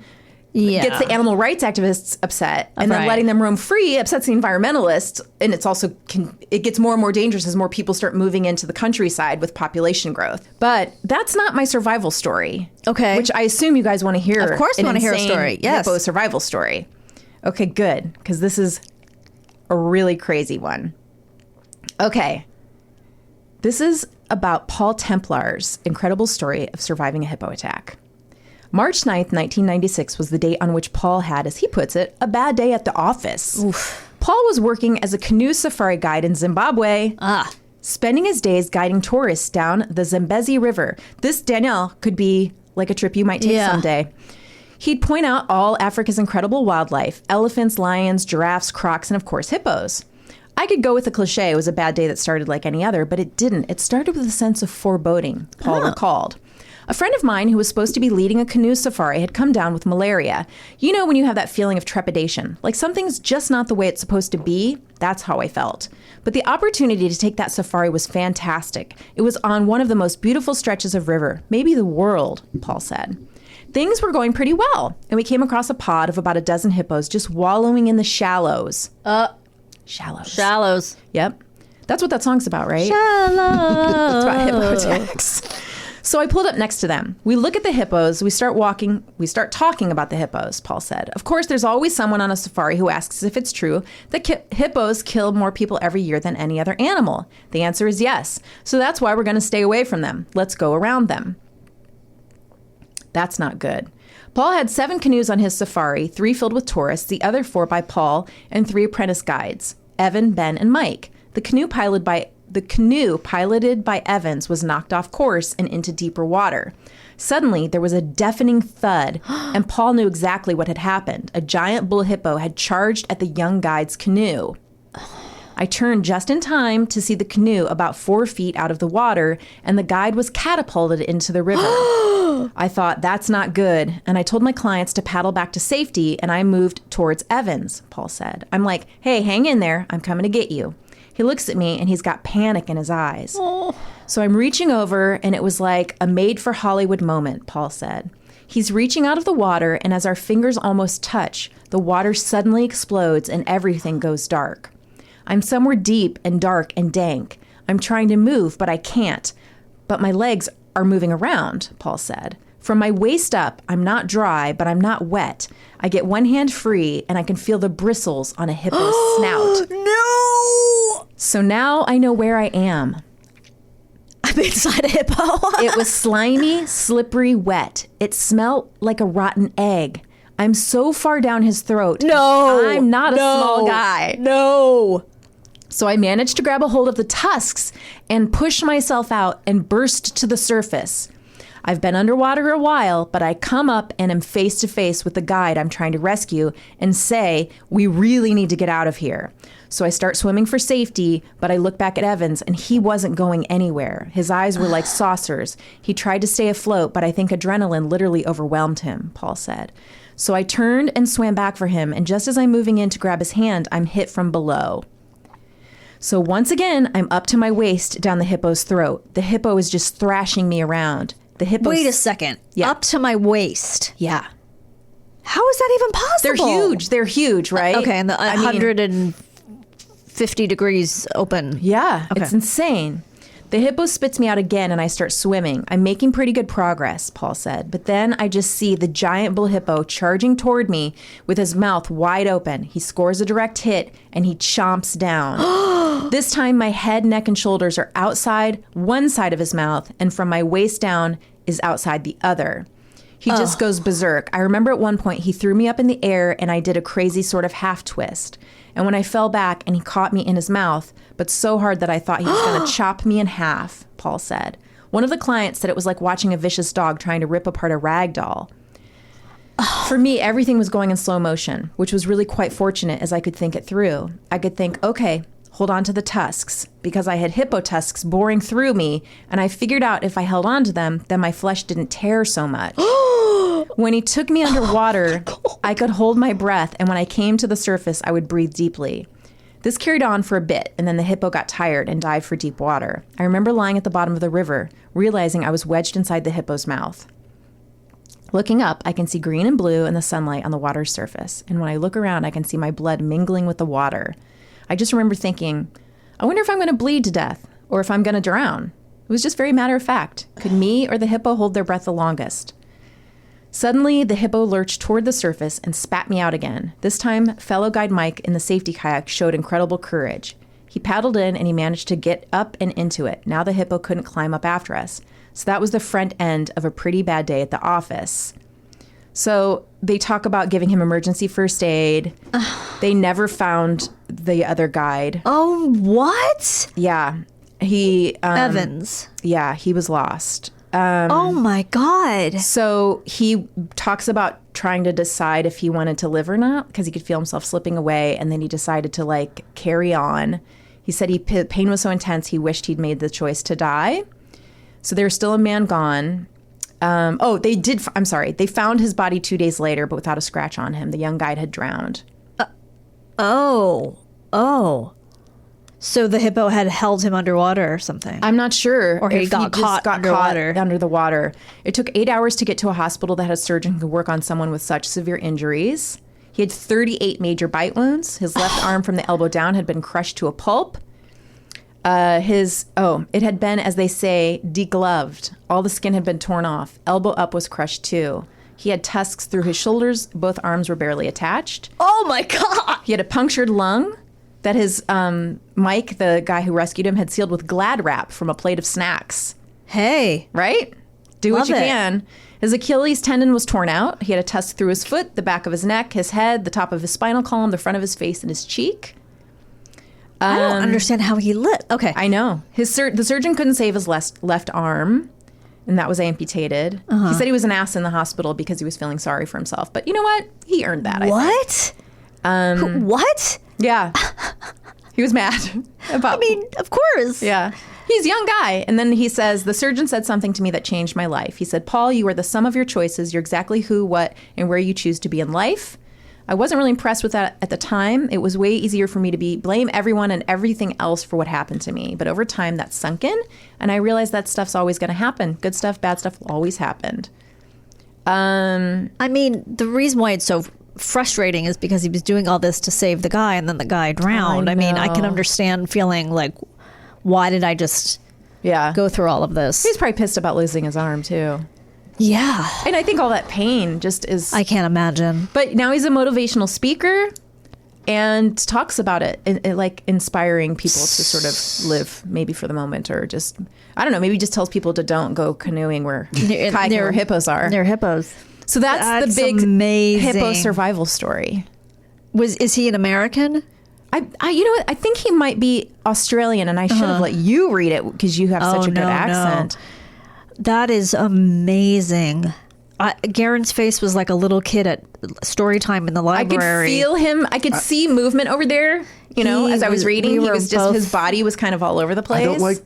gets the animal rights activists upset, and then Right. letting them roam free upsets the environmentalists. And it's also, it gets more and more dangerous as more people start moving into the countryside with population growth. But that's not my survival story. Okay. Which I assume you guys want to hear. Of course we an wanna hear a insane story. Yes. hippo survival story. Okay, good. Because this is a really crazy one. Okay. This is about Paul Templar's incredible story of surviving a hippo attack. March 9th, 1996 was the date on which Paul had, as he puts it, a bad day at the office. Oof. Paul was working as a canoe safari guide in Zimbabwe, spending his days guiding tourists down the Zambezi River. This, Danielle, could be like a trip you might take someday. He'd point out all Africa's incredible wildlife: elephants, lions, giraffes, crocs, and of course, hippos. I could go with the cliche, it was a bad day that started like any other, but it didn't. It started with a sense of foreboding, Paul recalled. A friend of mine who was supposed to be leading a canoe safari had come down with malaria. You know when you have that feeling of trepidation, like something's just not the way it's supposed to be? That's how I felt. But the opportunity to take that safari was fantastic. It was on one of the most beautiful stretches of river, maybe the world, Paul said. Things were going pretty well, and we came across a pod of about a dozen hippos just wallowing in the shallows. Shallows. Yep. That's what that song's about, right? Shallows. It's about hippo attacks. So I pulled up next to them. We look at the hippos. We start talking about the hippos, Paul said. Of course, there's always someone on a safari who asks if it's true that hippos kill more people every year than any other animal. The answer is yes. So that's why we're going to stay away from them. Let's go around them. That's not good. Paul had 7 canoes on his safari, 3 filled with tourists, the other 4 by Paul, and 3 apprentice guides, Evan, Ben, and Mike. The canoe piloted by Evans was knocked off course and into deeper water. Suddenly, there was a deafening thud, and Paul knew exactly what had happened. A giant bull hippo had charged at the young guide's canoe. I turned just in time to see the canoe about 4 feet out of the water, and the guide was catapulted into the river. I thought, that's not good, and I told my clients to paddle back to safety, and I moved towards Evans, Paul said. I'm like, hey, hang in there. I'm coming to get you. He looks at me, and he's got panic in his eyes. So I'm reaching over, and it was like a made-for-Hollywood moment, Paul said. He's reaching out of the water, and as our fingers almost touch, the water suddenly explodes, and everything goes dark. I'm somewhere deep and dark and dank. I'm trying to move, but I can't. But my legs are moving around, Paul said. From my waist up, I'm not dry, but I'm not wet. I get one hand free, and I can feel the bristles on a hippo's snout. No! So now I know where I am. I'm inside a hippo. It was slimy, slippery, wet. It smelled like a rotten egg. I'm so far down his throat. No! I'm not a small guy. No! So I managed to grab a hold of the tusks and push myself out and burst to the surface. I've been underwater a while, but I come up and am face to face with the guide I'm trying to rescue and say, we really need to get out of here. So I start swimming for safety, but I look back at Evans and he wasn't going anywhere. His eyes were like saucers. He tried to stay afloat, but I think adrenaline literally overwhelmed him, Paul said. So I turned and swam back for him, and just as I'm moving in to grab his hand, I'm hit from below. So once again, I'm up to my waist down the hippo's throat. The hippo is just thrashing me around. The hippo. Wait a second. Yeah. Up to my waist. Yeah. How is that even possible? They're huge. They're huge, right? Okay, and the 150 degrees open. Yeah, Okay. It's insane. The hippo spits me out again and I start swimming. I'm making pretty good progress, Paul said. But then I just see the giant bull hippo charging toward me with his mouth wide open. He scores a direct hit and he chomps down. This time my head, neck, and shoulders are outside one side of his mouth, and from my waist down is outside the other. He just goes berserk. I remember at one point he threw me up in the air and I did a crazy sort of half twist. And when I fell back and he caught me in his mouth, but so hard that I thought he was going to chop me in half, Paul said. One of the clients said it was like watching a vicious dog trying to rip apart a rag doll. For me, everything was going in slow motion, which was really quite fortunate as I could think it through. I could think, okay, hold on to the tusks, because I had hippo tusks boring through me, and I figured out if I held on to them, then my flesh didn't tear so much. When he took me underwater, I could hold my breath, and when I came to the surface, I would breathe deeply. This carried on for a bit, and then the hippo got tired and dived for deep water. I remember lying at the bottom of the river, realizing I was wedged inside the hippo's mouth. Looking up, I can see green and blue in the sunlight on the water's surface, and when I look around, I can see my blood mingling with the water. I just remember thinking, I wonder if I'm going to bleed to death, or if I'm going to drown. It was just very matter of fact. Could me or the hippo hold their breath the longest? Suddenly, the hippo lurched toward the surface and spat me out again. This time, fellow guide Mike in the safety kayak showed incredible courage. He paddled in and he managed to get up and into it. Now the hippo couldn't climb up after us. So that was the front end of a pretty bad day at the office. So they talk about giving him emergency first aid. They never found the other guide. Oh, what? Yeah. He... Evans. Yeah, he was lost. Oh, my God. So he talks about trying to decide if he wanted to live or not, because he could feel himself slipping away, and then he decided to, like, carry on. He said pain was so intense, he wished he'd made the choice to die. So there was still a man gone. They found his body 2 days later, but without a scratch on him. The young guide had drowned. Oh. So the hippo had held him underwater or something. I'm not sure. Or he got caught underwater. Under the water. It took 8 hours to get to a hospital that had a surgeon who could work on someone with such severe injuries. He had 38 major bite wounds. His left arm from the elbow down had been crushed to a pulp. It had been, as they say, degloved. All the skin had been torn off. Elbow up was crushed too. He had tusks through his shoulders. Both arms were barely attached. Oh, my God. He had a punctured lung that his Mike, the guy who rescued him, had sealed with Glad wrap from a plate of snacks. Hey. Right? Do what Love you it. can. His Achilles tendon was torn out. He had a tusk through his foot, the back of his neck, his head, the top of his spinal column, the front of his face, and his cheek. I don't understand how he lived. Okay. I know. The surgeon couldn't save his left arm, and that was amputated. He said he was an ass in the hospital because he was feeling sorry for himself. But you know what? He earned that, I think. What? Yeah. He was mad about... I mean, of course. Yeah. He's a young guy. And then he says, the surgeon said something to me that changed my life. He said, Paul, you are the sum of your choices. You're exactly who, what, and where you choose to be in life. I wasn't really impressed with that at the time. It was way easier for me to blame everyone and everything else for what happened to me. But over time, that sunk in, and I realized that stuff's always going to happen. Good stuff, bad stuff will always happen. I mean, the reason why it's so frustrating is because he was doing all this to save the guy, and then the guy drowned. I mean, I can understand feeling like, why did I just go through all of this? He's probably pissed about losing his arm, too. Yeah. And I think all that pain just is... I can't imagine. But now he's a motivational speaker and talks about it, like inspiring people to sort of live maybe for the moment, or just, I don't know, maybe just tells people to don't go canoeing where where hippos are. Near hippos. So that's the big amazing hippo survival story. Is he an American? I you know what? I think he might be Australian, and I should have let you read it because you have such a good accent. No. That is amazing. Garen's face was like a little kid at story time in the library. I could feel him. I could see movement over there. You know, as I was reading, his body was kind of all over the place. I don't like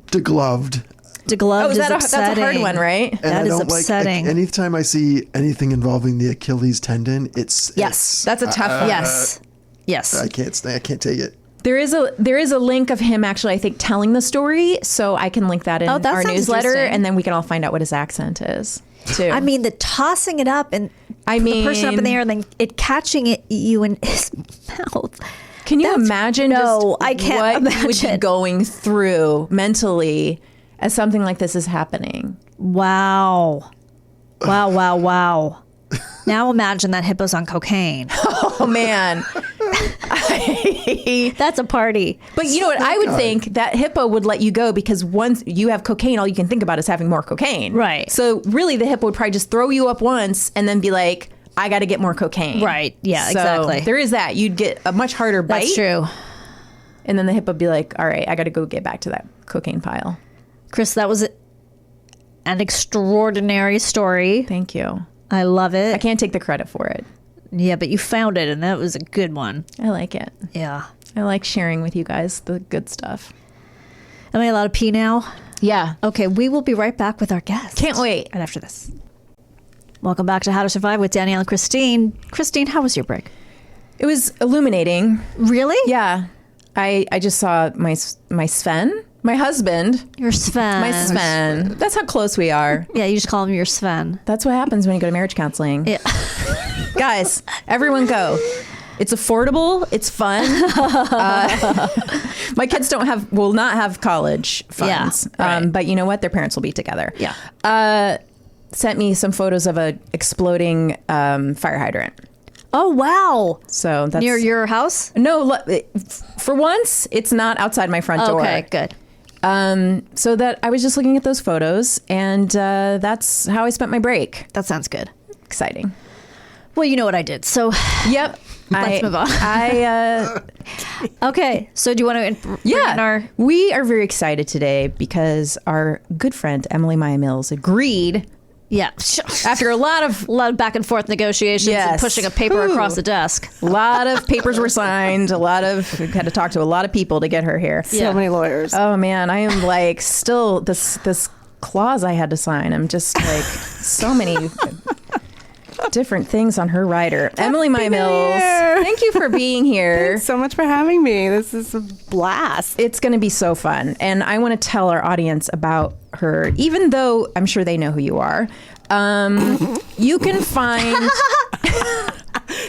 degloved. Degloved is upsetting. That's a hard one, right? And that I is don't upsetting. like anytime I see anything involving the Achilles tendon, it's that's a tough one. Yes. I can't take it. There is a link of him actually, I think, telling the story, so I can link that in that our sounds newsletter, interesting. and then we can all find out what his accent is, too. I mean, the tossing it up and the person up in the air and then it catching you in his mouth. Can you imagine I can't what you would be going through mentally as something like this is happening? Wow. Now imagine that hippo's on cocaine. Oh, man. That's a party. But you know what? I would think that hippo would let you go because once you have cocaine, all you can think about is having more cocaine. Right. So really the hippo would probably just throw you up once and then be like, I got to get more cocaine. Right. Yeah, So exactly. there is that. You'd get a much harder bite. That's true. And then the hippo would be like, all right, I got to go get back to that cocaine pile. Chris, that was an extraordinary story. Thank you. I love it. I can't take the credit for it. Yeah, but you found it, and that was a good one. I like it. Yeah. I like sharing with you guys the good stuff. Am I allowed to pee now? Yeah. Okay, we will be right back with our guest. Can't wait. Right after this. Welcome back to How to Survive with Danielle and Kristine. Kristine, how was your break? It was illuminating. Really? Yeah. I just saw my Sven, my husband. Your Sven. My Sven. That's how close we are. Yeah, you just call him your Sven. That's what happens when you go to marriage counseling. Yeah. Guys, everyone go. It's affordable. It's fun. My kids will not have college funds. Yeah, right. But you know what? Their parents will be together. Yeah. Sent me some photos of a exploding fire hydrant. Oh, wow. So that's Near your house? No, for once, it's not outside my front door. Okay, good. So that I was just looking at those photos, and that's how I spent my break. That sounds good. Exciting. Well, you know what I did. So, Yep. Let's move on. Okay. So do you want to Yeah. We are very excited today because our good friend, Emily Maya Mills, agreed Yeah. after a lot of back and forth negotiations and Yes. pushing a paper Ooh. across the desk. A lot of papers were signed. We had to talk to a lot of people to get her here. Yeah. So many lawyers. Oh man, I am like still this clause I had to sign. I'm just like so many different things on her rider. Emily Maya Mills, thank you for being here. Thanks so much for having me. This is a blast. It's going to be so fun. And I want to tell our audience about her, even though I'm sure they know who you are. You can find...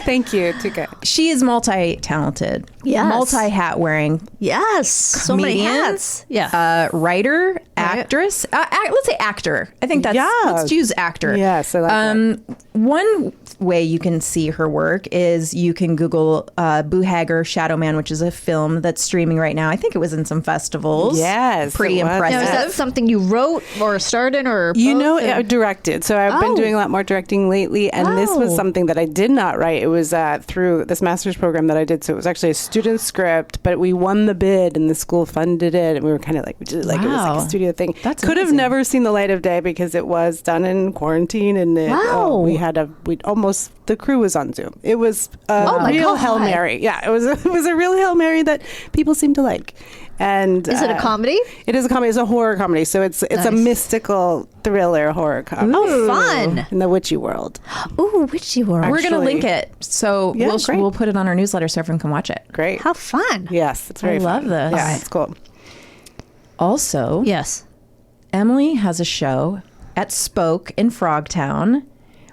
Thank you. Too good. She is multi-talented. Yes. Multi-hat wearing. Yes. So many Comedian, hats. Yeah. Writer, actress. Let's say actor. I think that's... Yeah. Let's use actor. Yes, I like that. One way you can see her work is you can Google Boo Hager Shadow Man, which is a film that's streaming right now. I think it was in some festivals. Yes, Pretty it was. impressive. Now, is that something you wrote or starred in or You both, know, or- I directed. So I've been doing a lot more directing lately. And this was something that I did not write. It was through this master's program that I did. So it was actually a student script, but we won the bid and the school funded it. And we were kind of like, we did it like it was like Wow. a studio thing. That's Could have amazing. never seen the light of day because it was done in quarantine. And the crew was on Zoom. It was a my real God. Hail Mary. Yeah, it was a real Hail Mary that people seem to like. And Is it a comedy? It is a comedy. It's a horror comedy. So it's a Nice. mystical thriller horror comedy. Oh, fun. In the witchy world. Ooh, witchy world. We're going to Actually- link it. So Yeah, great. we'll put it on our newsletter so everyone can watch it. Great. How fun. Yes, it's very I love fun. this. Yeah, it's cool. Also, Yes. Emily has a show at Spoke in Frogtown,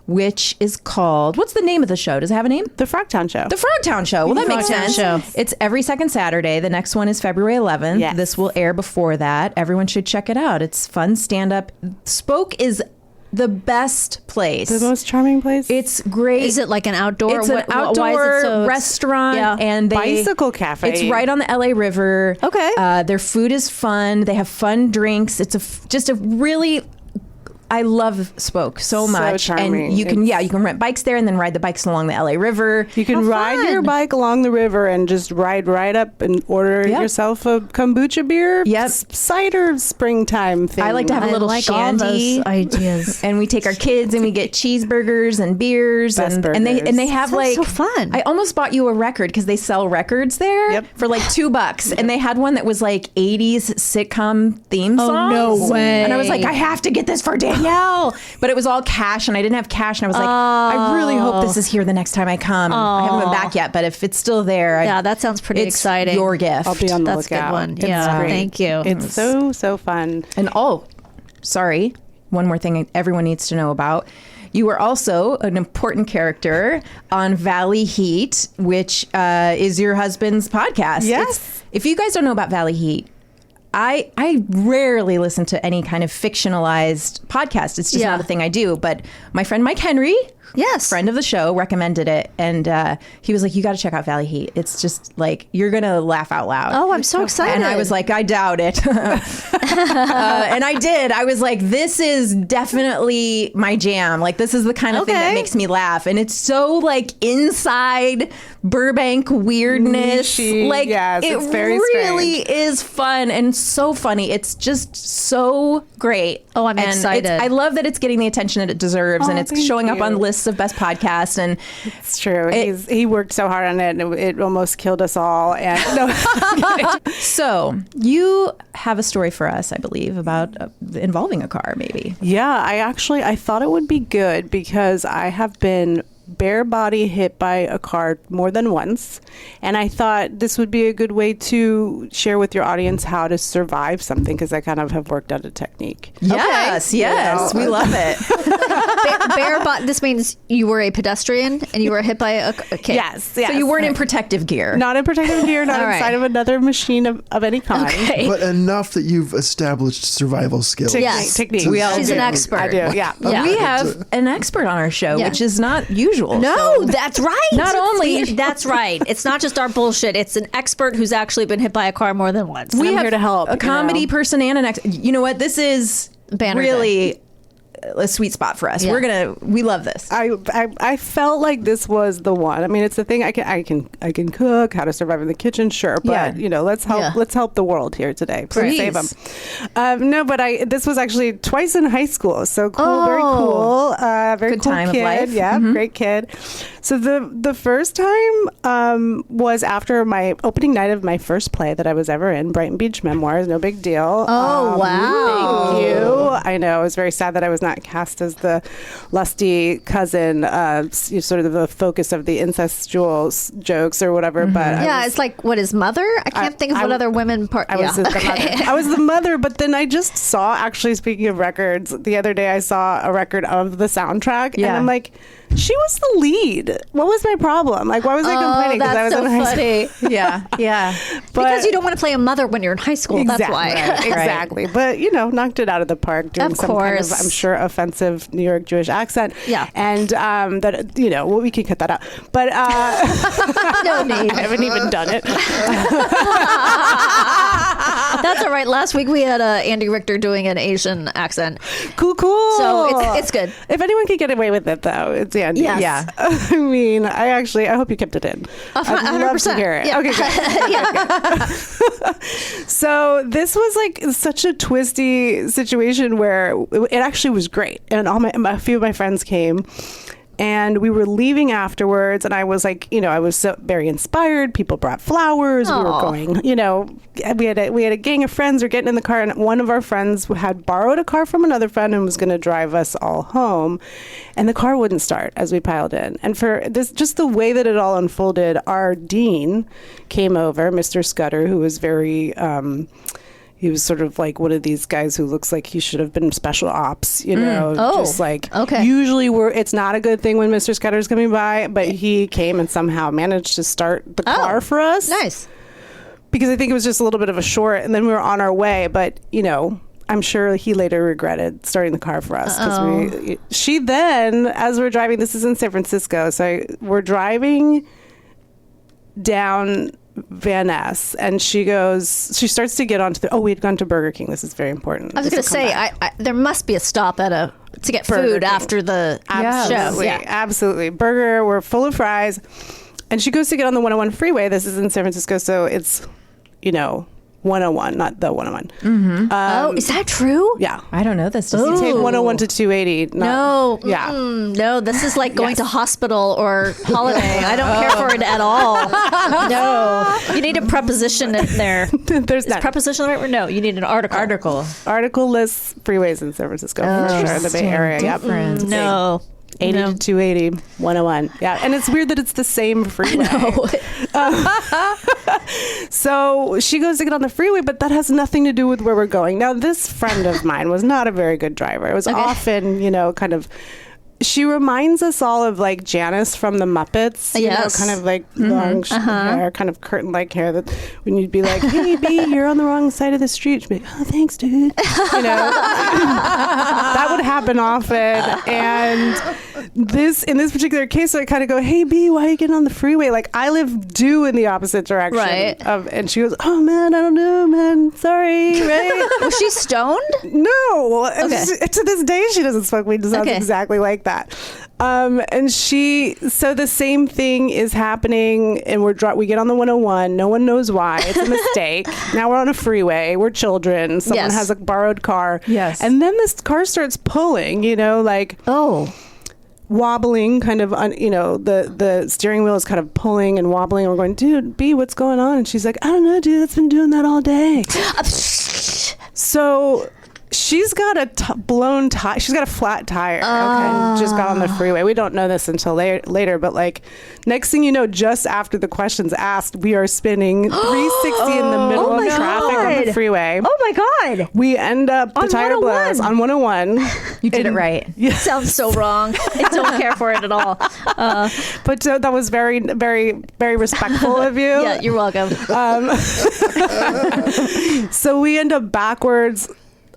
which is called... What's the name of the show? Does it have a name? The Frogtown Show. The Frogtown Show. Well, that makes Frogtown sense. Show. It's every second Saturday. The next one is February 11th. Yes. This will air before that. Everyone should check it out. It's fun stand-up. Spoke is the best place. The most charming place. It's great. Is it like an outdoor? It's an outdoor why is it so restaurant, Yeah. and Bicycle cafe. It's right on the LA River. Okay. Their food is fun. They have fun drinks. It's just a really. I love Spoke so much, charming. and you can rent bikes there and then ride the bikes along the LA River. You can How ride fun. your bike along the river and just ride right up and order Yep. yourself a kombucha beer. Yep. Cider springtime thing. I like to have a I little like all shandy. those ideas. And we take our kids and we get cheeseburgers and beers Best and they burgers. have Sounds like so fun. I almost bought you a record because they sell records there Yep. for like $2 and they had one that was like 80s sitcom theme songs. no way. And I was like, I have to get this for Danielle, but it was all cash and I didn't have cash and I was like, I really hope this is here the next time I come. I haven't been back yet, but if it's still there, Yeah, that sounds pretty it's exciting. your gift. I'll be on the That's a good lookout. one. It's Yeah, great. thank you. It's so fun. And sorry, one more thing everyone needs to know about. You are also an important character on Valley Heat, which is your husband's podcast. Yes. If you guys don't know about Valley Heat, I rarely listen to any kind of fictionalized podcast. It's just Yeah. not a thing I do. But my friend Mike Henry, Yes. friend of the show, recommended it, and he was like, "You got to check out Valley Heat. It's just like you're gonna laugh out loud." Oh, I'm so excited. And I was like, I doubt it. And I did. I was like, this is definitely my jam. Like, this is the kind of thing that makes me laugh. And it's so like inside Burbank weirdness. Niche-y. Like, Yes, it it's very really is fun and so funny. It's just so great. Oh, I'm And excited. I love that it's getting the attention that it deserves, and it's thank showing up you. on lists of best podcasts. And It's true. He worked so hard on it, and it almost killed us all. And so you have a story for us, I believe, about involving a car, maybe. yeah, I thought it would be good because I have been bare body hit by a car more than once, and I thought this would be a good way to share with your audience how to survive something, because I kind of have worked out a technique. Yes, yes, we love it. Bare body. This means you were a pedestrian and you were hit by a kid. Yes. So you weren't in protective gear. Not in protective gear, not All right. inside of another machine of any kind. Okay. But enough that you've established survival skills. Yes. Techniques. We all She's do. an expert. I do, yeah. Yeah. We have an expert on our show, Yeah. which is not usual. No, So that's right. Not only- that's right. It's not just our bullshit. It's an expert who's actually been hit by a car more than once. we I'm have here to help, a you comedy know. person and an you know what? This is Banner really a sweet spot for us. Yeah. We love this. I felt like this was the one. I mean, it's the thing I can cook, how to survive in the kitchen, sure, but Yeah. let's help the world here today. Please save them. No, but this was actually twice in high school, so cool, very cool, very Good cool time of kid, life. yeah, great kid. So the first time was after my opening night of my first play that I was ever in, Brighton Beach Memoirs. No big deal. Oh, wow. Thank you. I know. I was very sad that I was not cast as the lusty cousin, sort of the focus of the incestual jokes or whatever. But Yeah, it's like, what is mother? I can't think of what other women part. I was the mother. I was the mother, but then I just saw, actually, speaking of records, the other day I saw a record of the soundtrack, and Yeah. I'm like, she was the lead. What was my problem? Like, why was I complaining? That's I was so in high school. funny. Yeah. Because you don't want to play a mother when you're in high school. Exactly. That's why. Exactly. But, knocked it out of the park doing Of some kind of, course. I'm sure, offensive New York Jewish accent. Yeah. And that, well, we can cut that out. But No need. I haven't even done it. That's all right. Last week we had Andy Richter doing an Asian accent. Cool. So it's good. If anyone could get away with it, though, it's Andy. Yes. Yeah. I mean, I hope you kept it in. I'd love to 100%. hear it. Yeah. Okay, good. Yeah. So this was like such a twisty situation where it actually was great, and a few of my friends came, and we were leaving afterwards, and I was like, I was so very inspired. People brought flowers. We were Aw. going, we had a gang of friends. We're getting in the car, and one of our friends had borrowed a car from another friend and was going to drive us all home, and the car wouldn't start as we piled in. And for this, just the way that it all unfolded, our dean came over, Mr. Scudder, who was very. He was sort of like one of these guys who looks like he should have been special ops, Oh, just like okay. usually it's not a good thing when Mr. Scudder's coming by, but he came and somehow managed to start the car for us. Nice. Because I think it was just a little bit of a short, and then we were on our way, but I'm sure he later regretted starting the car for us because she then, as we're driving, this is in San Francisco, so we're driving down Van Ness, and she starts to get onto we had gone to Burger King. This is very important. I was going to say, there must be a stop to get Burger food King. after the Absolutely. show. Yeah. Absolutely. Burger, we're full of fries. And she goes to get on the 101 freeway. This is in San Francisco, so it's, 101, not the 101. Oh, is that true? Yeah. I don't know this. You take Ooh. 101 to 280. No. Yeah. No, this is like going to hospital or holiday. I don't care for it at all. No. You need a preposition in there. There's Is not. preposition the right word? No, you need an article. Article lists freeways in San Francisco, for sure, in the Bay Area. Yep. Different. No. 80 No. to 280, 101. Yeah, and it's weird that it's the same freeway. So she goes to get on the freeway, but that has nothing to do with where we're going. Now, this friend of mine was not a very good driver. It was often, kind of... She reminds us all of like Janice from the Muppets. Yes. Kind of like long hair, kind of curtain-like hair. That when you'd be like, "Hey, B, you're on the wrong side of the street," she'd be like, "Oh, thanks, dude." That would happen often. And in this particular case, I kind of go, hey, B, why are you getting on the freeway? Like, I live due in the opposite direction. Right. And she goes, oh, man, I don't know, man. Sorry. Right? Was she stoned? No. Okay. To this day, she doesn't smoke weed. It sounds exactly like that. And so the same thing is happening, and we get on the 101. No one knows why. It's a mistake. Now we're on a freeway. We're children. Someone has a borrowed car. Yes. And then this car starts pulling, wobbling, kind of, the steering wheel is kind of pulling and wobbling. And we're going, dude, B, what's going on? And she's like, I don't know, dude. It's been doing that all day. So she's got a blown tire. She's got a flat tire. Okay. Just got on the freeway. We don't know this until later, but like next thing you know, just after the questions asked, we are spinning 360 in the middle of traffic on the freeway. Oh my God. We end up, the tire blows on 101. You did it right. Yeah. Sounds so wrong. I don't care for it at all. But that was very, very, very respectful of you. Yeah, you're welcome. So we end up backwards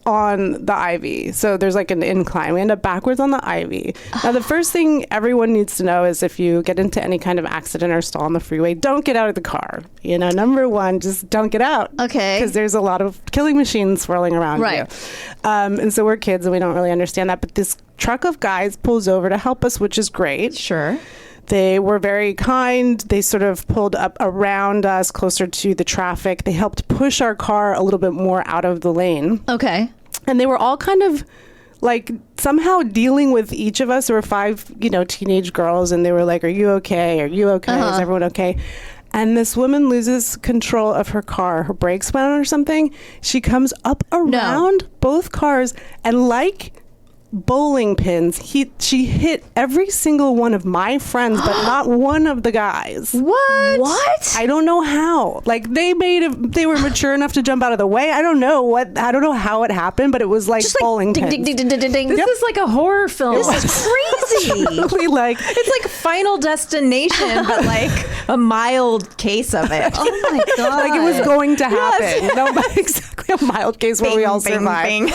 on the Ivy. So there's like an incline. We end up backwards on the Ivy. Now, the first thing everyone needs to know is if you get into any kind of accident or stall on the freeway, don't get out of the car. Number one, just don't get out. Okay. Because there's a lot of killing machines swirling around you. And so we're kids and we don't really understand that. But this truck of guys pulls over to help us, which is great. Sure. They were very kind. They sort of pulled up around us closer to the traffic. They helped push our car a little bit more out of the lane. Okay. And they were all kind of like somehow dealing with each of us. There were 5, teenage girls, and they were like, are you okay? Are you okay? Is everyone okay? And this woman loses control of her car. Her brakes went on or something. She comes up around both cars and like bowling pins, she hit every single one of my friends, but not one of the guys. What? I don't know how. Like they were mature enough to jump out of the way. I don't know how it happened, but it was like bowling pins. Ding, ding, ding, ding, ding, ding. This is like a horror film. This is crazy. Totally like It's like Final Destination, but like a mild case of it. Oh my God. like it was going to happen. No, but exactly a mild case where we all survived.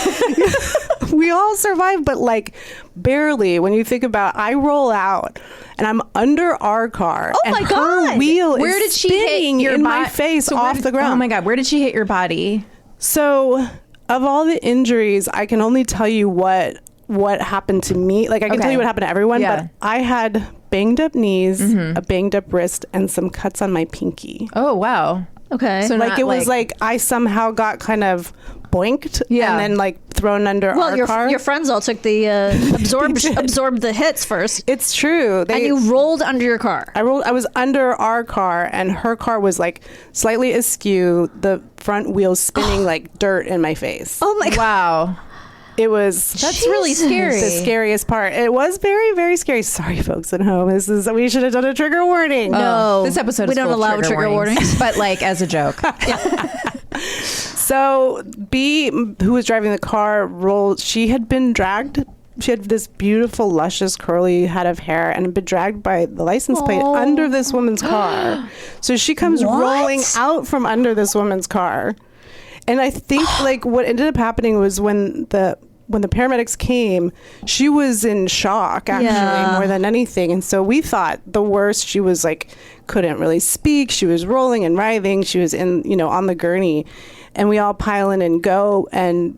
We all survived, but like barely. When you think about, I roll out and I'm under our car. Oh and my her God. wheel Where is did she hit spinning your in my face off the ground. Oh my God, where did she hit your body? So, of all the injuries, I can only tell you what happened to me. Like I can tell you what happened to everyone, but I had banged up knees, a banged up wrist, and some cuts on my pinky. Oh, wow. Okay. So Like it was like I somehow got kind of boinked and then like thrown under our car. Your friends all took the absorbed the hits first. It's true. And you rolled under your car. I was under our car, and her car was like slightly askew, the front wheels spinning like dirt in my face. Oh my God. Wow. It was really scary. The scariest part. It was very, very scary. Sorry, folks at home. We should have done a trigger warning. No, This episode we is don't full of allow trigger warnings. but like as a joke. So B, who was driving the car, rolled. She had been dragged. She had this beautiful, luscious, curly head of hair and had been dragged by the license plate under this woman's car. So she comes rolling out from under this woman's car. And I think like what ended up happening was when the paramedics came, she was in shock actually more than anything. And so we thought the worst. She was like, couldn't really speak. She was rolling and writhing. She was on the gurney, and we all pile in and go. And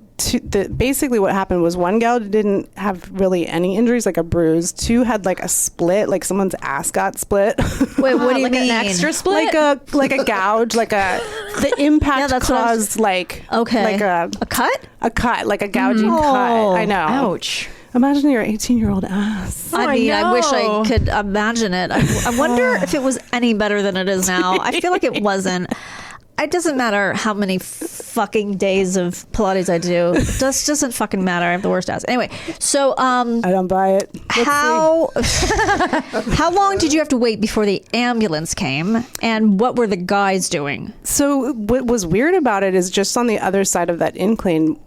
basically what happened was one gal didn't have really any injuries, like a bruise. 2 had like a split, like someone's ass got split. Wait, what do you like mean? an extra split? like a gouge, the impact caused like a cut? A cut, like a gouging cut. I know. Ouch. Imagine your 18-year-old ass. I mean, I wish I could imagine it. I wonder if it was any better than it is now. I feel like it wasn't. It doesn't matter how many fucking days of Pilates I do. It just doesn't fucking matter. I have the worst ass. Anyway, so I don't buy it. How long did you have to wait before the ambulance came, and what were the guys doing? So what was weird about it is just on the other side of that incline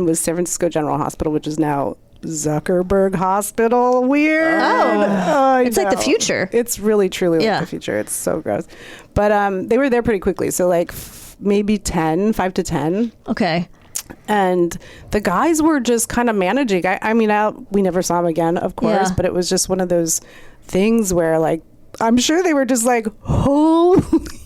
was San Francisco General Hospital, which is now Zuckerberg Hospital. Weird. It's like the future. It's really truly like the future. It's so gross. But they were there pretty quickly. So like maybe 5 to 10. Okay. And the guys were just kind of managing. I mean, we never saw him again, of course, Yeah. but it was just one of those things where, like, I'm sure they were just like, holy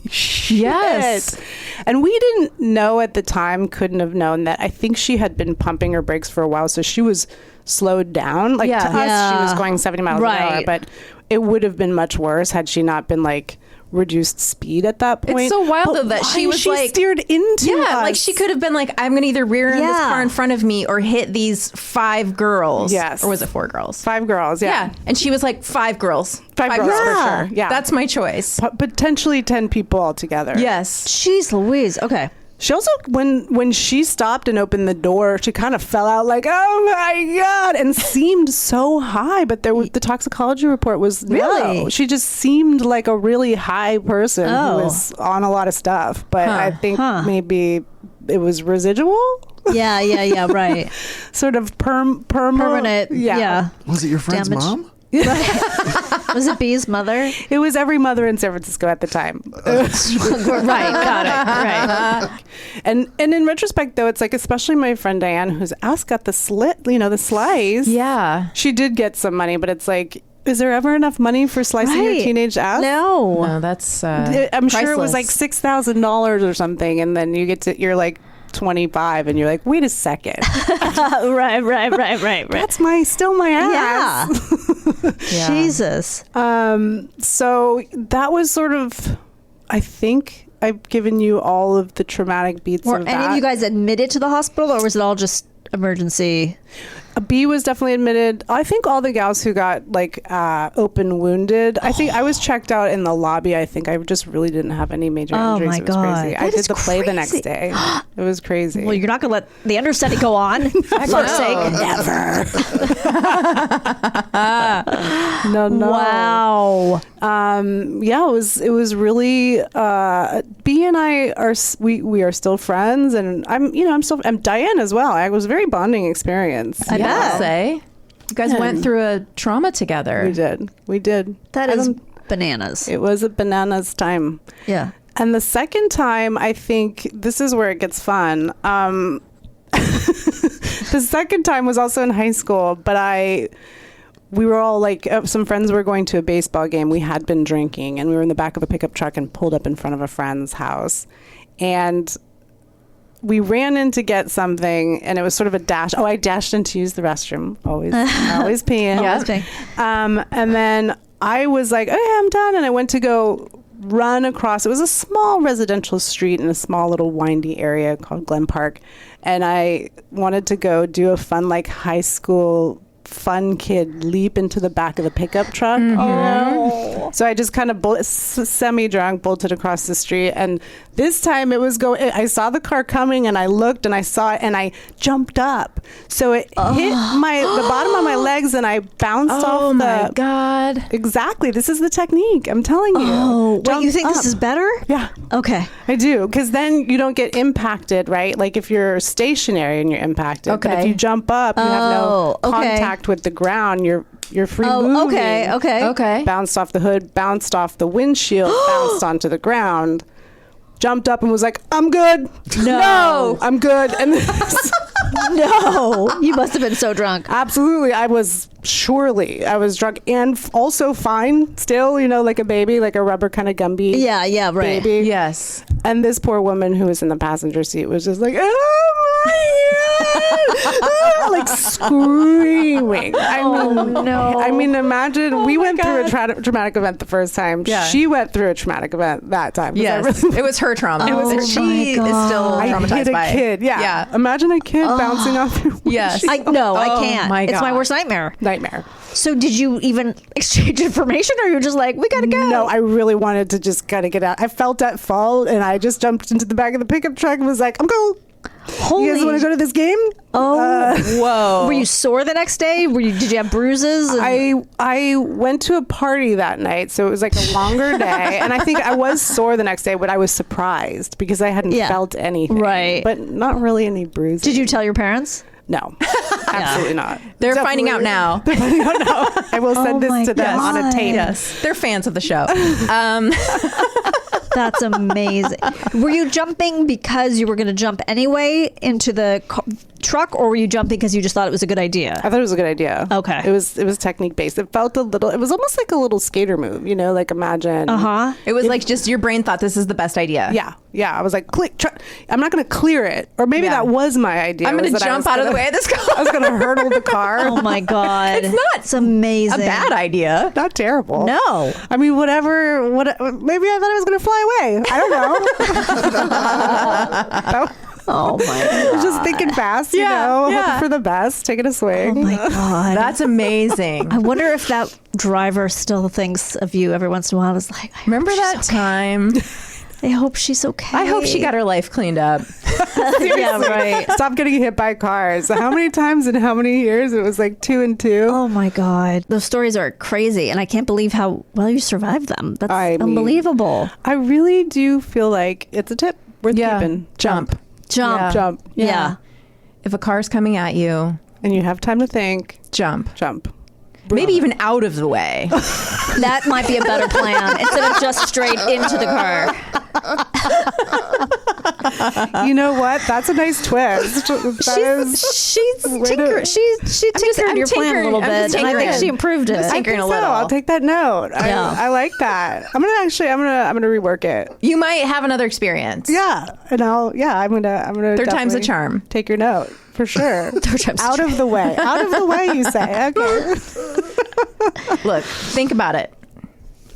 shit. Yes. And we didn't know at the time, couldn't have known that I think she had been pumping her brakes for a while. So she was slowed down. Like, Yeah. to us, she was going 70 miles an hour. Right. But it would have been much worse had she not been, like, reduced speed at that point. It's so wild, But though, that she why was she like steered into us. like she could have been like, I'm gonna either rear end this Yeah. car in front of me or hit these 5 girls. Yes. Or was it 4 girls? 5 girls, yeah. And she was like, 5 girls. 5 girls for Yeah. sure. Yeah. That's my choice. Potentially 10 people altogether. Yes. Jeez Louise. Okay. She also, when she stopped and opened the door, she kind of fell out like, oh my God, and seemed so high. But the toxicology report was no. Really? She just seemed like a really high person who Oh. was on a lot of stuff. But I think Huh. maybe it was residual, Yeah. Right. sort of permanent. Yeah. Was it your friend's Damage. mom? Was it B's mother? It was every mother in San Francisco at the time. Right. Got it. Right. And in retrospect, though, it's like, especially my friend Diane, whose ass got the the slice. Yeah. She did get some money, but it's like, is there ever enough money for slicing your Right. teenage ass? No. No, that's I'm sure it was priceless. like $6,000 or something, and then you're like 25, and you're like, wait a second, Right. that's still my ass. Yeah. Jesus. So that was sort of, I think I've given you all of the traumatic beats Were of any that. of you guys admitted to the hospital, or was it all just emergency? A B was definitely admitted. I think all the gals who got like open wounded, I think I was checked out in the lobby. I think I just really didn't have any major Oh injuries. my It was God. crazy. I That did is the play the next crazy. day. It was crazy. Well, you're not going to let the understudy go on, for fuck's sake. Never. No. Wow. Yeah, it was really B and I we are still friends, and I'm Diane as well. It was a very bonding experience. I Yeah, bet. I'll say. You guys went through a trauma together. We did. That I is don't- bananas. It was a bananas time. Yeah. And the second time, I think this is where it gets fun. The second time was also in high school, but we were all like, some friends were going to a baseball game. We had been drinking, and we were in the back of a pickup truck and pulled up in front of a friend's house. And we ran in to get something, and it was sort of a dash. Oh, I dashed in to use the restroom. Always peeing. Always peeing. And then I was like, oh, I'm done. And I went to go run across. It was a small residential street in a small little windy area called Glen Park. And I wanted to go do a fun, like, high school fun kid leap into the back of the pickup truck. Oh. So I just kind of semi-drunk bolted across the street, and this time it was I saw the car coming, and I looked and I saw it, and I jumped up. So it hit the bottom of my legs, and I bounced off Oh my God. Exactly. This is the technique. I'm telling you. Oh, wait, you think Jump this up. is better? Yeah. Okay. I do, because then you don't get impacted, right? Like if you're stationary and you're impacted. But if Okay. you jump up, you have no Oh, okay. contact with the ground. You're free Oh, moving. okay. Okay. Bounced off the hood, bounced off the windshield, bounced onto the ground, jumped up and was like, I'm good. No, I'm good. And No. You must have been so drunk. absolutely, I was drunk and also fine still, like a baby, like a rubber kind of Gumby Yeah, right. baby. Yes. And this poor woman who was in the passenger seat was just like, oh my God, like screaming. I mean, imagine we went through a traumatic event the first time. Yeah. She went through a traumatic event that time. 'Cause I Yes. really- It was her trauma. Oh my She is still God. I traumatized hit a by it. kid. Yeah. Yeah. Imagine a kid bouncing off your Yes. I Oh can't. my It's my God. worst nightmare. nightmare. So did you even exchange information, or you're just like, we gotta go? No, I really wanted to just kind of get out. I felt that fall, and I just jumped into the back of the pickup truck and was like, I'm cool. Holy. You guys want to go to this game? Whoa. Were you sore the next day? Did you have bruises? And- I went to a party that night, so it was like a longer day, and I think I was sore the next day, but I was surprised because I hadn't Yeah. felt anything, Right. But not really any bruises. Did you tell your parents? No, absolutely not. They're finding out now. They're finding out now. I will send Oh my this to them on a God. tape. Yes. They're fans of the show. That's amazing. Were you jumping because you were going to jump anyway into the truck, or were you jumping because you just thought it was a good idea? I thought it was a good idea. Okay. It was technique based. It felt it was almost like a little skater move, like imagine. It was like just your brain thought this is the best idea. Yeah. I was like, I'm not going to clear it. Or maybe that was my idea. I'm going to jump out of the way of this car. I was going to hurdle the car. Oh my God. It's not It's amazing. a bad idea. Not terrible. No. I mean, maybe I thought I was going to fly away. I don't know. Oh my I was just thinking fast, hoping for the best, taking a swing. Oh my God. That's amazing. I wonder if that driver still thinks of you every once in a while. It's like, Remember that time? I hope she's okay. I hope she got her life cleaned up. Yeah, right. Stop getting hit by cars. How many times in how many years? It was like 2 and 2. Oh my God. Those stories are crazy, and I can't believe how well you survived them. That's unbelievable. I really do feel like it's a tip worth keeping. Jump. Yeah. If a car's coming at you and you have time to think, jump. Bro. Maybe even out of the way. That might be a better plan instead of just straight into the car. You know what? That's a nice twist. She's tinkered your plan a little bit, and I think she improved it. I think so. I'll take that note. I like that. I'm gonna rework it. You might have another experience. Yeah, and I'm gonna. Third time's a charm. Take your note for sure. Third time's out of the way. Out of the way, you say. Okay. Look, think about it.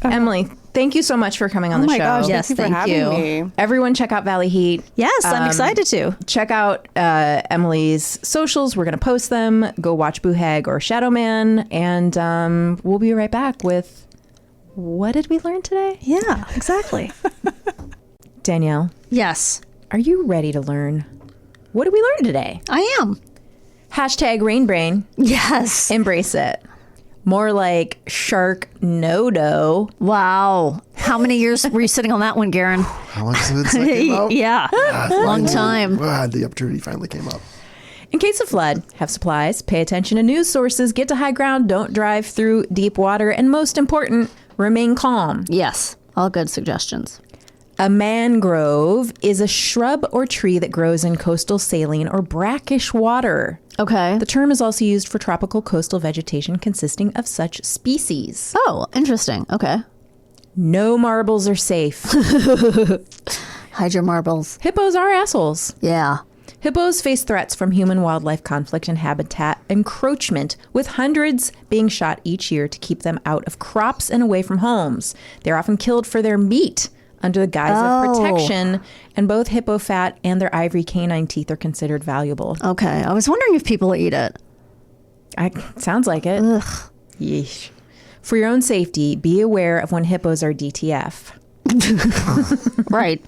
Emily, thank you so much for coming on the show. Gosh, Yes, thank you for having me. Everyone check out Valley Heat. Yes, I'm excited to. Check out Emily's socials. We're going to post them. Go watch Boo Hag or Shadow Man. And we'll be right back with what did we learn today? Yeah, exactly. Danielle. Yes. Are you ready to learn? What did we learn today? I am. Hashtag Rain Brain. Yes. Embrace it. More like Shark-no-do. Wow. How many years were you sitting on that one, Garen? How long has it been since that came out? Yeah. Long time. The opportunity finally came up. In case of flood, have supplies, pay attention to news sources, get to high ground, don't drive through deep water, and most important, remain calm. Yes. All good suggestions. A mangrove is a shrub or tree that grows in coastal saline or brackish water. Okay. The term is also used for tropical coastal vegetation consisting of such species. Oh, interesting. Okay. No marbles are safe. Hide your marbles. Hippos are assholes. Yeah. Hippos face threats from human-wildlife conflict and habitat encroachment, with hundreds being shot each year to keep them out of crops and away from homes. They're often killed for their meat under the guise of protection, and both hippo fat and their ivory canine teeth are considered valuable. Okay. I was wondering if people eat it. Sounds like it. Ugh. Yeesh. For your own safety, be aware of when hippos are DTF. Right.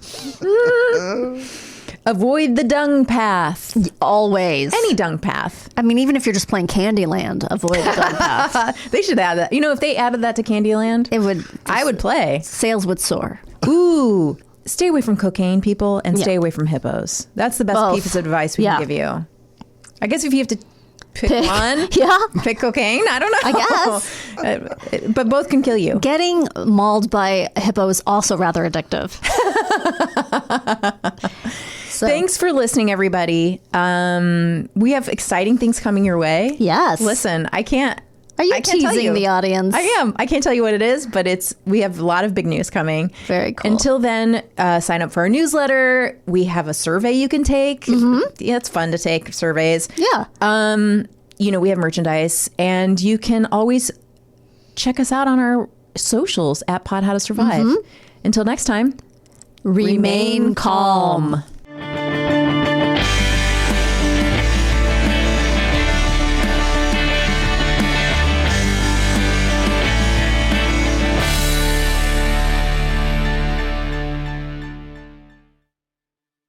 Avoid the dung path. Always. Any dung path. I mean, even if you're just playing Candyland, avoid the dung path. They should add that. If they added that to Candyland, It would. I would play. Sales would soar. Ooh, stay away from cocaine, people, and stay away from hippos. That's the best Both. piece of advice we can give you. I guess if you have to pick one, Yeah. pick cocaine. I don't know. I guess. But both can kill you. Getting mauled by a hippo is also rather addictive. So, Thanks for listening, everybody. We have exciting things coming your way. Yes. Listen, I can't. Are you I can't tell teasing the audience? I am. I can't tell you what it is, but we have a lot of big news coming. Very cool. Until then, sign up for our newsletter. We have a survey you can take. Mm-hmm. Yeah, it's fun to take surveys. Yeah. We have merchandise, and you can always check us out on our socials at Pod How to Survive. Mm-hmm. Until next time, Remain calm.